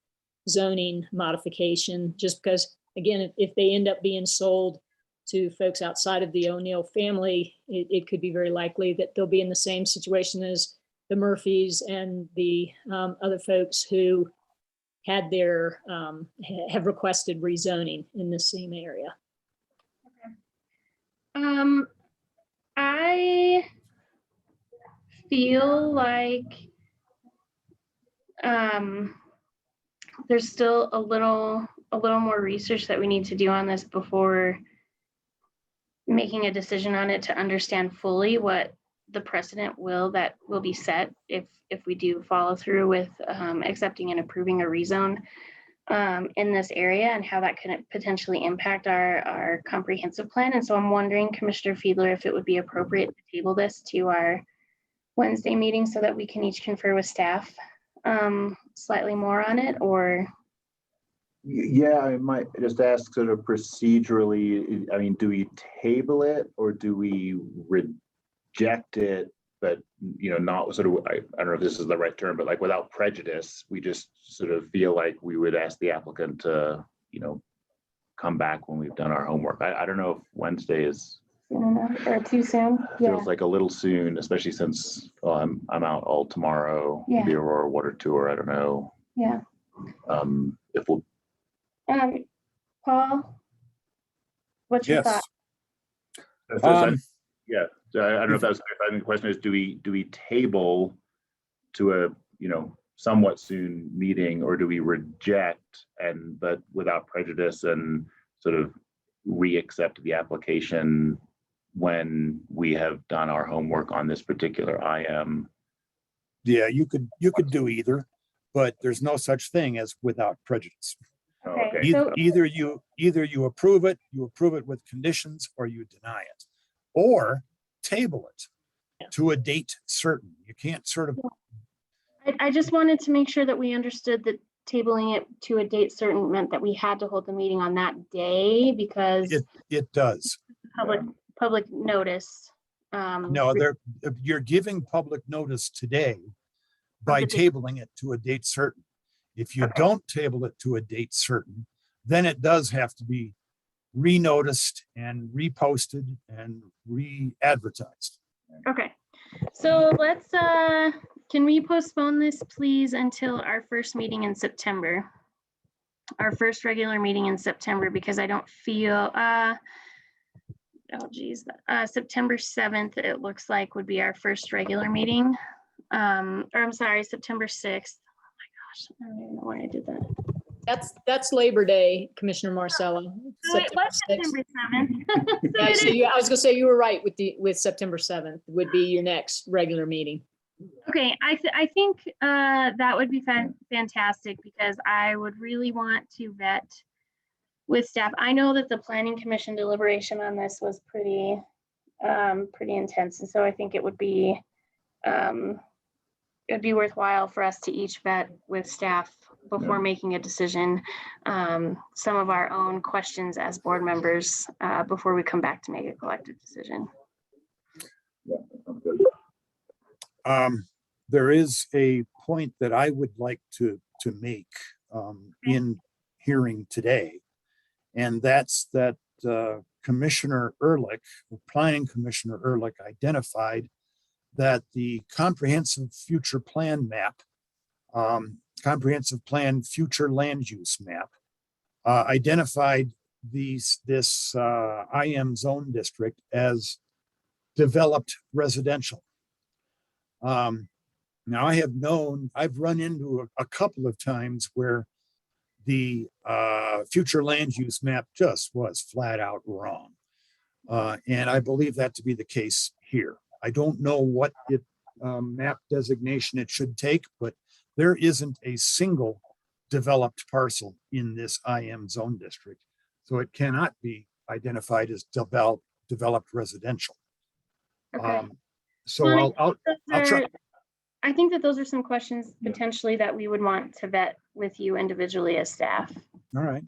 zoning modification, just because, again, if they end up being sold to folks outside of the O'Neill family, it could be very likely that they'll be in the same situation as the Murphys and the other folks who had have requested rezoning in the same area. I feel like there's still a little more research that we need to do on this before making a decision on it, to understand fully what the precedent will be set if we do follow through with accepting and approving a rezone in this area, and how that could potentially impact our comprehensive plan. And so I'm wondering, Commissioner Fiedler, if it would be appropriate to table this to our Wednesday meeting so that we can each confer with staff slightly more on it, or? Yeah, I might just ask sort of procedurally, I mean, do we table it or do we reject it, but, not sort of, I don't know if this is the right term, but like without prejudice, we just sort of feel like we would ask the applicant to, come back when we've done our homework. I don't know if Wednesday is Soon enough, or too soon? feels like a little soon, especially since I'm out all tomorrow, Yeah. the Aurora Water Tour. I don't know. Yeah. If we'll. Paul, what's your thought? Yeah, so I don't know if that's, I think the question is, do we table to a, somewhat soon meeting, or do we reject but without prejudice and sort of re-accept the application when we have done our homework on this particular IM? Yeah, you could do either, but there's no such thing as without prejudice. Okay. So, Either you approve it with conditions, or you deny it, or table it to a date certain. You can't sort of. I just wanted to make sure that we understood that tabling it to a date certain meant that we had to hold the meeting on that day, because It does. public notice. No, you're giving public notice today by tabling it to a date certain. If you don't table it to a date certain, then it does have to be re-noticed and reposted and re-advertised. Okay, so let's, can we postpone this please until our first meeting in September? Our first regular meeting in September, because I don't feel, September 7th, it looks like would be our first regular meeting. Or I'm sorry, September 6th. Oh my gosh, I don't even know why I did that. That's Labor Day, Commissioner Marcella. So it was September 7th. Yeah, so I was gonna say you were right with September 7th would be your next regular meeting. Okay, I think that would be fantastic, because I would really want to vet with staff. I know that the Planning Commission deliberation on this was pretty intense, and so I think it would be worthwhile for us to each vet with staff before making a decision, some of our own questions as board members before we come back to make a collective decision. There is a point that I would like to make in hearing today, and that's that Commissioner Ehrlich, Planning Commissioner Ehrlich, identified that the comprehensive future plan map, comprehensive plan future land use map, identified this IM zone district as developed residential. Now I've run into a couple of times where the future land use map just was flat out wrong. And I believe that to be the case here. I don't know what map designation it should take, but there isn't a single developed parcel in this IM zone district. So it cannot be identified as developed residential. Okay. So Well, I'll try. I think that those are some questions potentially that we would want to vet with you individually as staff. All right.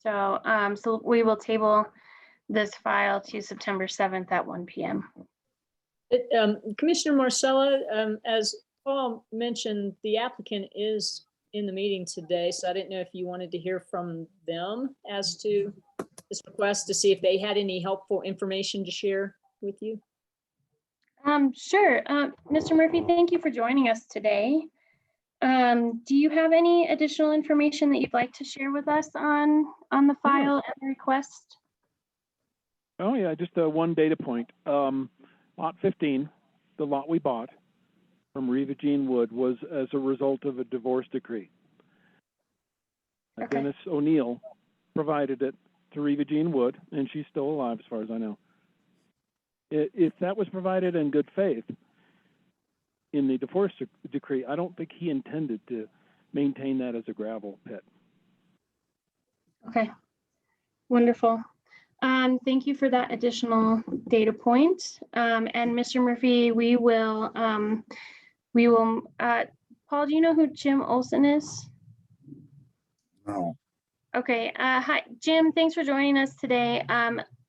So, so we will table this file to September 7th at 1 p.m. Commissioner Marcella, as Paul mentioned, the applicant is in the meeting today, so I didn't know if you wanted to hear from them as to this request to see if they had any helpful information to share with you. Sure. Mr. Murphy, thank you for joining us today. Do you have any additional information that you'd like to share with us on the file and the request? Oh yeah, just one data point. Lot 15, the lot we bought from Reva Jean Wood, was as a result of a divorce decree. Okay. Dennis O'Neill provided it to Reva Jean Wood, and she's still alive as far as I know. If that was provided in good faith in the divorce decree, I don't think he intended to maintain that as a gravel pit. Okay, wonderful. Thank you for that additional data point. And Mr. Murphy, we will, Paul, do you know who Jim Olson is? No. Okay, hi, Jim, thanks for joining us today.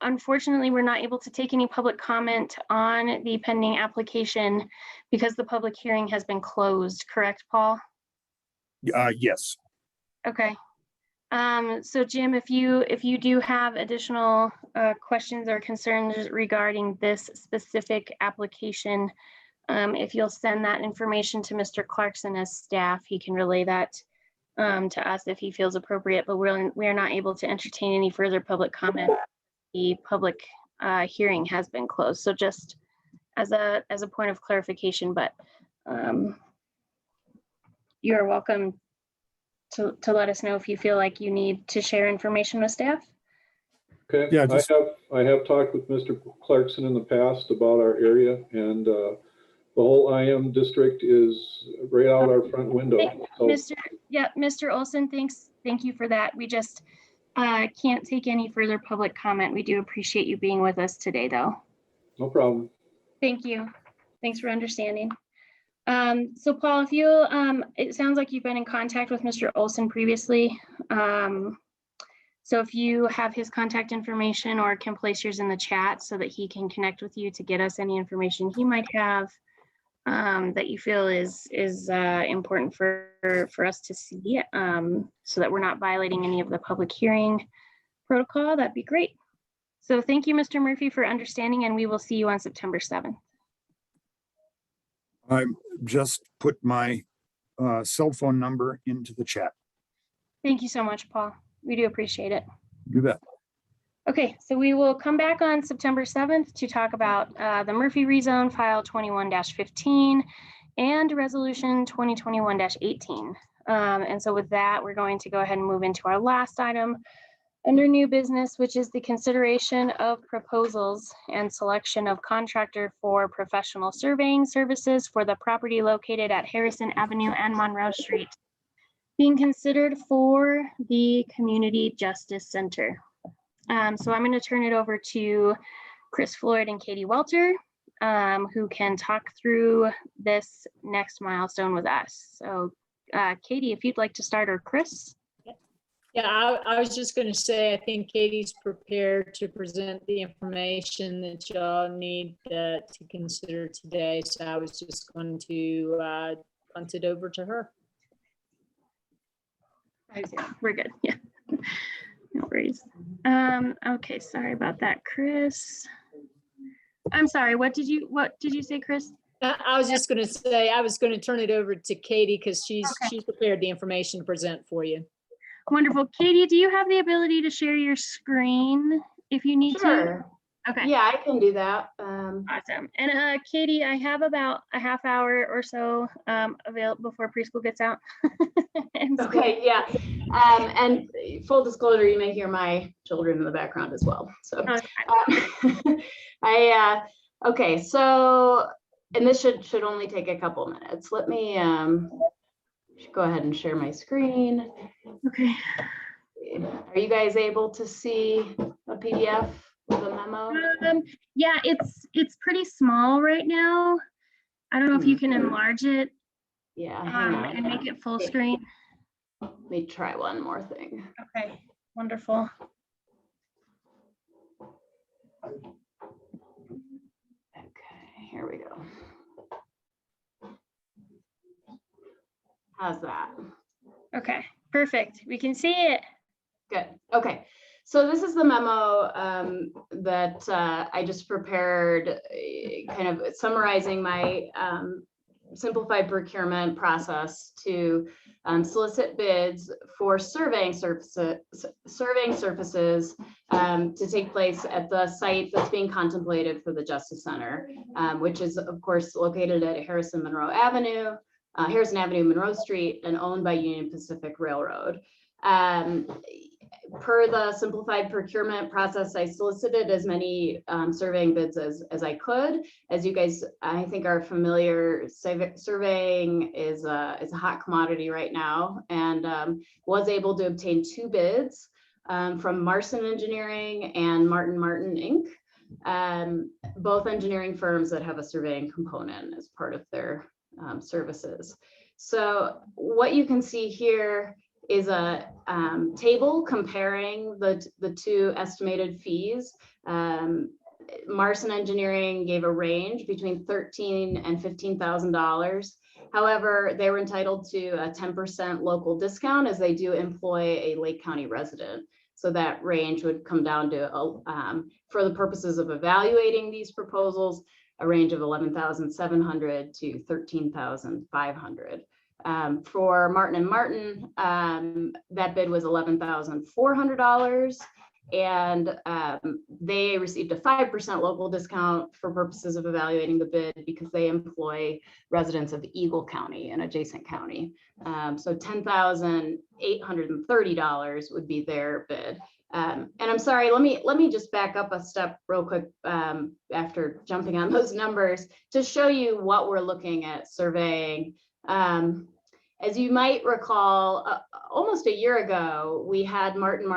Unfortunately, we're not able to take any public comment on the pending application because the public hearing has been closed, correct, Paul? Yes. Okay. So Jim, if you do have additional questions or concerns regarding this specific application, if you'll send that information to Mr. Clarkson as staff, he can relay that to us if he feels appropriate, but we are not able to entertain any further public comment. The public hearing has been closed. So just as a point of clarification, but you're welcome to let us know if you feel like you need to share information with staff. Okay, Yeah, I have talked with Mr. Clarkson in the past about our area, and the whole IM district is right out our front window. So, Mr. Olson, thank you for that. We just can't take any further public comment. We do appreciate you being with us today, though. no problem. Thank you. Thanks for understanding. So Paul, if you, it sounds like you've been in contact with Mr. Olson previously. So if you have his contact information or can place yours in the chat so that he can connect with you to get us any information he might have that you feel is important for us to see, so that we're not violating any of the public hearing protocol, that'd be great. So thank you, Mr. Murphy, for understanding, and we will see you on September 7th. I just put my cell phone number into the chat. Thank you so much, Paul. We do appreciate it. You bet. Okay, so we will come back on September 7th to talk about the Murphy rezone file 21-15 and resolution 2021-18. And so with that, we're going to go ahead and move into our last item under new business, which is the consideration of proposals and selection of contractor for professional surveying services for the property located at Harrison Avenue and Monroe Street, being considered for the Community Justice Center. So I'm going to turn it over to Chris Floyd and Katie Welter, who can talk through this next milestone with us. So Katie, if you'd like to start, or Chris. Yeah, I was just going to say, I think Katie's prepared to present the information that y'all need to consider today. So I was just going to punt it over to her. We're good. Yeah. No worries. Okay, sorry about that, Chris. I'm sorry, what did you say, Chris? I was just going to say, I was going to turn it over to Katie because she's prepared the information to present for you. Wonderful. Katie, do you have the ability to share your screen if you need to? Okay. Yeah, I can do that. Awesome. And Katie, I have about a half hour or so available before preschool gets out. Okay, yeah. And full disclosure, you may hear my children in the background as well. So okay, so, and this should only take a couple minutes. Let me go ahead and share my screen. Okay. Are you guys able to see a PDF with a memo? Yeah, it's pretty small right now. I don't know if you can enlarge it. Yeah, hang on. And make it full screen. Let me try one more thing. Okay, wonderful. Okay, here we go. How's that? Okay, perfect. We can see it. Good. Okay. So this is the memo that I just prepared, kind of summarizing my simplified procurement process to solicit bids for surveying surfaces to take place at the site that's being contemplated for the Justice Center, which is of course located at Harrison Avenue, Monroe Street, and owned by Union Pacific Railroad. Per the simplified procurement process, I solicited as many surveying bids as I could. As you guys, I think, are familiar, surveying is a hot commodity right now, and was able to obtain 2 bids from Marson Engineering and Martin Inc., both engineering firms that have a surveying component as part of their services. So what you can see here is a table comparing the 2 estimated fees. Marson Engineering gave a range between $13,000 and $15,000. However, they were entitled to a 10% local discount as they do employ a Lake County resident. So that range would come down to, for the purposes of evaluating these proposals, a range of $11,700 to $13,500. For Martin & Martin, that bid was $11,400, and they received a 5% local discount for purposes of evaluating the bid because they employ residents of Eagle County, an adjacent county. So $10,830 would be their bid. And I'm sorry, let me just back up a step real quick after jumping on those numbers to show you what we're looking at surveying. As you might recall, almost a year ago, we had Martin,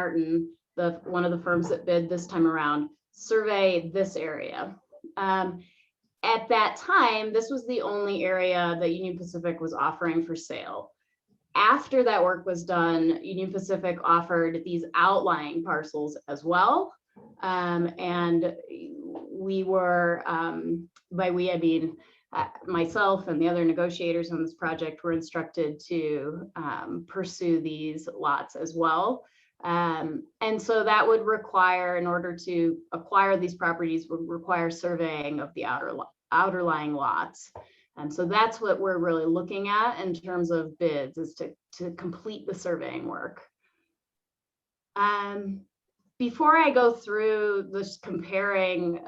one of the firms that bid this time around, survey this area. At that time, this was the only area that Union Pacific was offering for sale. After that work was done, Union Pacific offered these outlying parcels as well. And we were, by we, I mean, myself and the other negotiators on this project were instructed to pursue these lots as well. And so that would require, in order to acquire these properties, would require surveying of the outerlying lots. And so that's what we're really looking at in terms of bids, is to complete the surveying work. Before I go through this comparing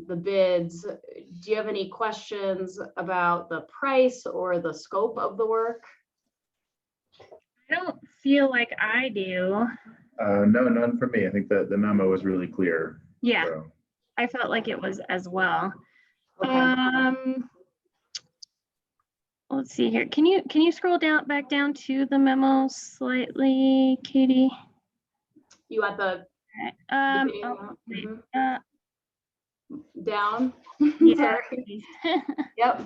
the bids, do you have any questions about the price or the scope of the work? I don't feel like I do. No, none for me. I think the memo was really clear. Yeah, So. I felt like it was as well. Okay. Let's see here. Can you scroll back down to the memo slightly, Katie? You want the down? Yeah. Yep.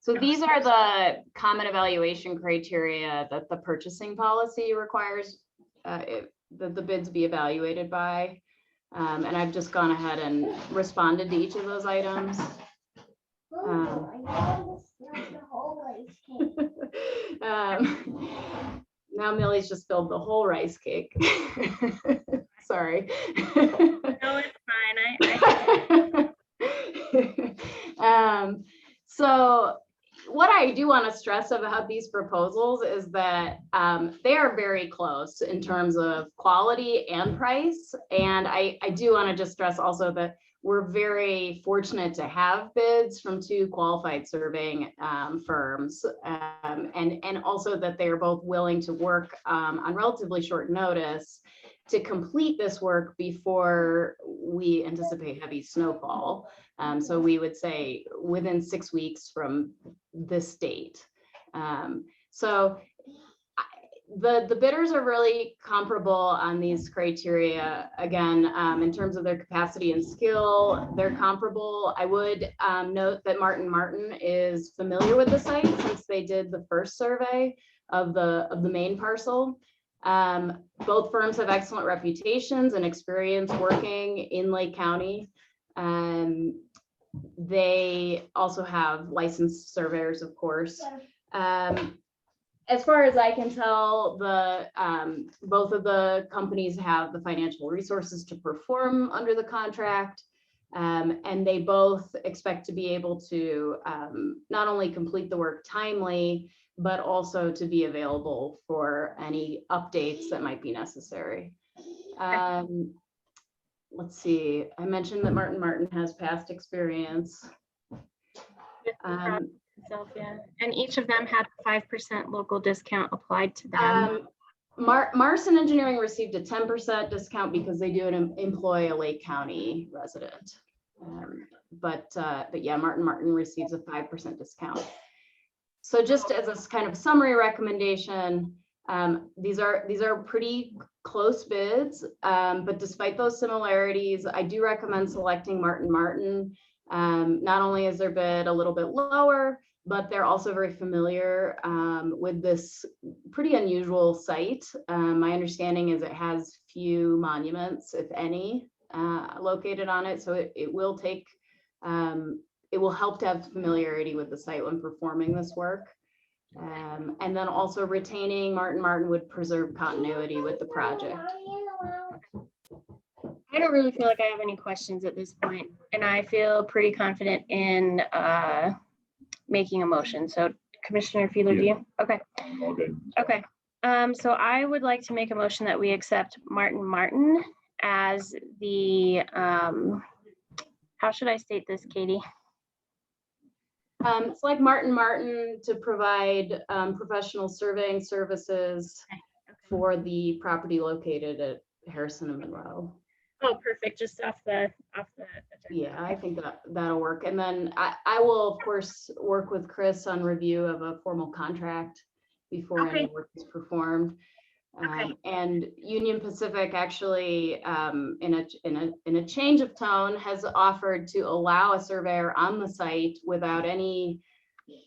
So these are the common evaluation criteria that the purchasing policy requires that the bids be evaluated by. And I've just gone ahead and responded to each of those items. Now Millie's just spilled the whole rice cake. Sorry. No, it's fine. So what I do want to stress about these proposals is that they are very close in terms of quality and price. And I do want to just stress also that we're very fortunate to have bids from two qualified surveying firms, and also that they are both willing to work on relatively short notice to complete this work before we anticipate heavy snowfall. So we would say within 6 weeks from this date. So the bidders are really comparable on these criteria. Again, in terms of their capacity and skill, they're comparable. I would note that Martin is familiar with the site since they did the first survey of the main parcel. Both firms have excellent reputations and experience working in Lake County. They also have licensed surveyors, of course. As far as I can tell, both of the companies have the financial resources to perform under the contract. And they both expect to be able to not only complete the work timely, but also to be available for any updates that might be necessary. Let's see, I mentioned that Martin has past experience. Yeah. And each of them had a 5% local discount applied to them. Marson Engineering received a 10% discount because they do employ a Lake County resident. But yeah, Martin receives a 5% discount. So just as a kind of summary recommendation, these are pretty close bids, but despite those similarities, I do recommend selecting Martin. Not only is their bid a little bit lower, but they're also very familiar with this pretty unusual site. My understanding is it has few monuments, if any, located on it. So it will take, it will help to have familiarity with the site when performing this work. And then also retaining Martin would preserve continuity with the project. I don't really feel like I have any questions at this point, and I feel pretty confident in making a motion. So Commissioner Fiedler, do you? Okay. All good. Okay. So I would like to make a motion that we accept Martin as the, how should I state this, Katie? It's like Martin to provide professional surveying services for the property located at Harrison and Monroe. Oh, perfect. Just off the Yeah, I think that'll work. And then I will, of course, work with Chris on review of a formal contract before any work is performed. And Union Pacific actually, in a change of tone, has offered to allow a surveyor on the site without any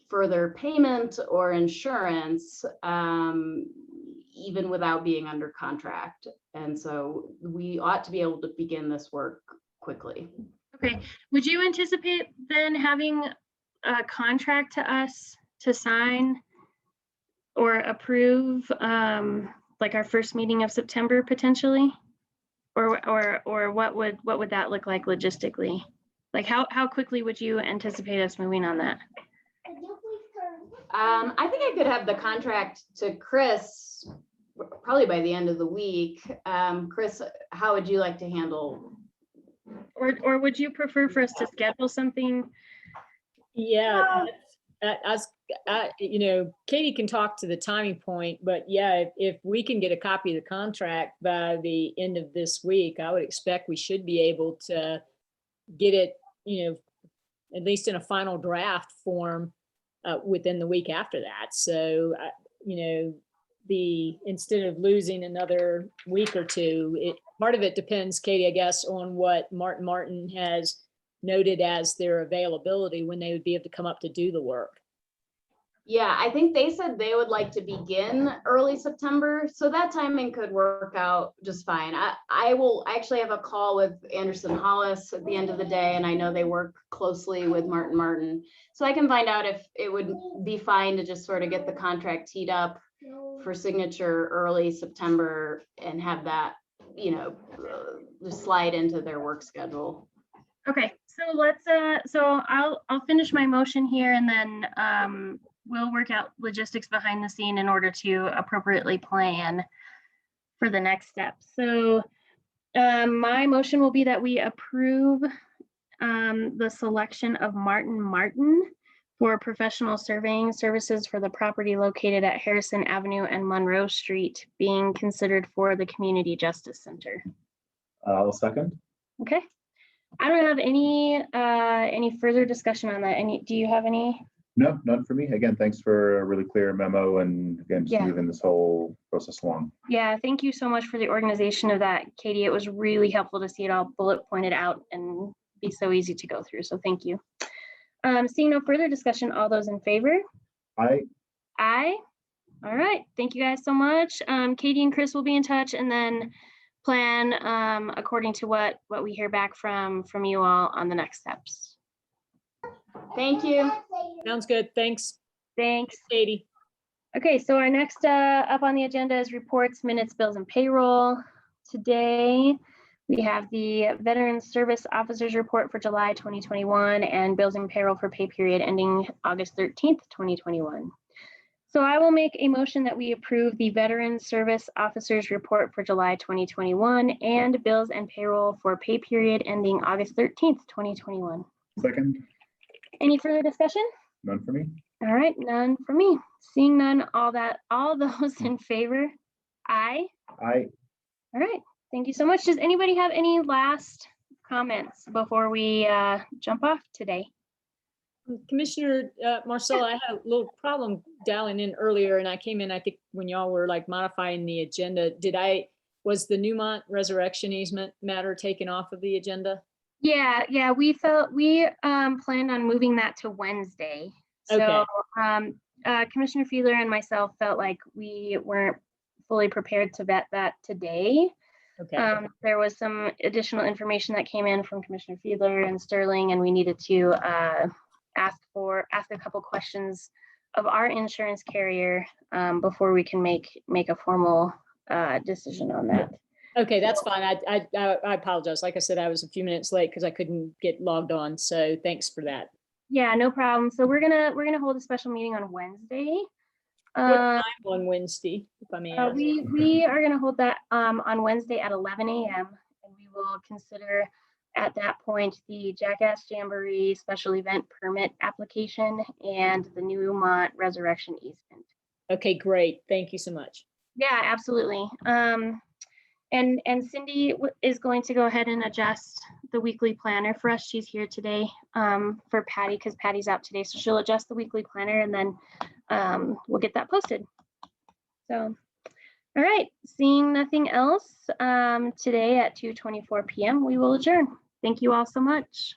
further payment or insurance, even without being under contract. And so we ought to be able to begin this work quickly. Okay. Would you anticipate then having a contract to us to sign or approve, like our first meeting of September potentially? Or what would that look like logistically? Like how quickly would you anticipate us moving on that? I think I could have the contract to Chris probably by the end of the week. Chris, how would you like to handle? Or would you prefer for us to schedule something? Yeah, you know, Katie can talk to the timing point, but yeah, if we can get a copy of the contract by the end of this week, I would expect we should be able to get it, you know, at least in a final draft form within the week after that. So, you know, instead of losing another week or two, part of it depends, Katie, I guess, on what Martin has noted as their availability when they would be able to come up to do the work. Yeah, I think they said they would like to begin early September, so that timing could work out just fine. I will actually have a call with Anderson Hollis at the end of the day, and I know they work closely with Martin Martin. So I can find out if it would be fine to just sort of get the contract teed up for signature early September and have that, you know, just slide into their work schedule. Okay, so let's, so I'll finish my motion here and then we'll work out logistics behind the scene in order to appropriately plan for the next step. So my motion will be that we approve the selection of Martin Martin for professional surveying services for the property located at Harrison Avenue and Monroe Street being considered for the Community Justice Center. I'll second. Okay. I don't have any further discussion on that. Do you have any? No, none for me. Again, thanks for a really clear memo and again, just Yeah. moving this whole process along. Yeah, thank you so much for the organization of that, Katie. It was really helpful to see it all bullet pointed out and be so easy to go through. So thank you. Seeing no further discussion, all those in favor? Aye. Aye. All right. Thank you guys so much. Katie and Chris will be in touch and then plan according to what we hear back from you all on the next steps. Thank you. Sounds good. Thanks. Thanks. Katie. Okay, so our next up on the agenda is reports, minutes, bills, and payroll. Today, we have the Veteran Service Officers Report for July 2021 and bills and payroll for pay period ending August 13th, 2021. So I will make a motion that we approve the Veteran Service Officers Report for July 2021 and bills and payroll for pay period ending August 13th, 2021. Second. Any further discussion? None for me. All right, none for me. Seeing none, all those in favor? Aye. Aye. All right, thank you so much. Does anybody have any last comments before we jump off today? Commissioner Marcella, I had a little problem dialing in earlier and I came in, I think when y'all were like modifying the agenda, was the Newmont resurrection easement matter taken off of the agenda? Yeah, we planned on moving that to Wednesday. So Commissioner Fiedler and myself felt like we weren't fully prepared to vet that today. Okay. There was some additional information that came in from Commissioner Fiedler and Sterling, and we needed to ask a couple questions of our insurance carrier before we can make a formal decision on that. Okay, that's fine. I apologize. Like I said, I was a few minutes late because I couldn't get logged on. So thanks for that. Yeah, no problem. So we're gonna hold a special meeting on Wednesday. What time on Wednesday, if I may ask? We are gonna hold that on Wednesday at 11 a.m. and we will consider at that point the Jackass Jamboree special event permit application and the Newmont resurrection easement. Okay, great. Thank you so much. Yeah, absolutely. And Cindy is going to go ahead and adjust the weekly planner for us. She's here today for Patty because Patty's out today. So she'll adjust the weekly planner and then we'll get that posted. So, all right, seeing nothing else today at 2:24 p.m., we will adjourn. Thank you all so much.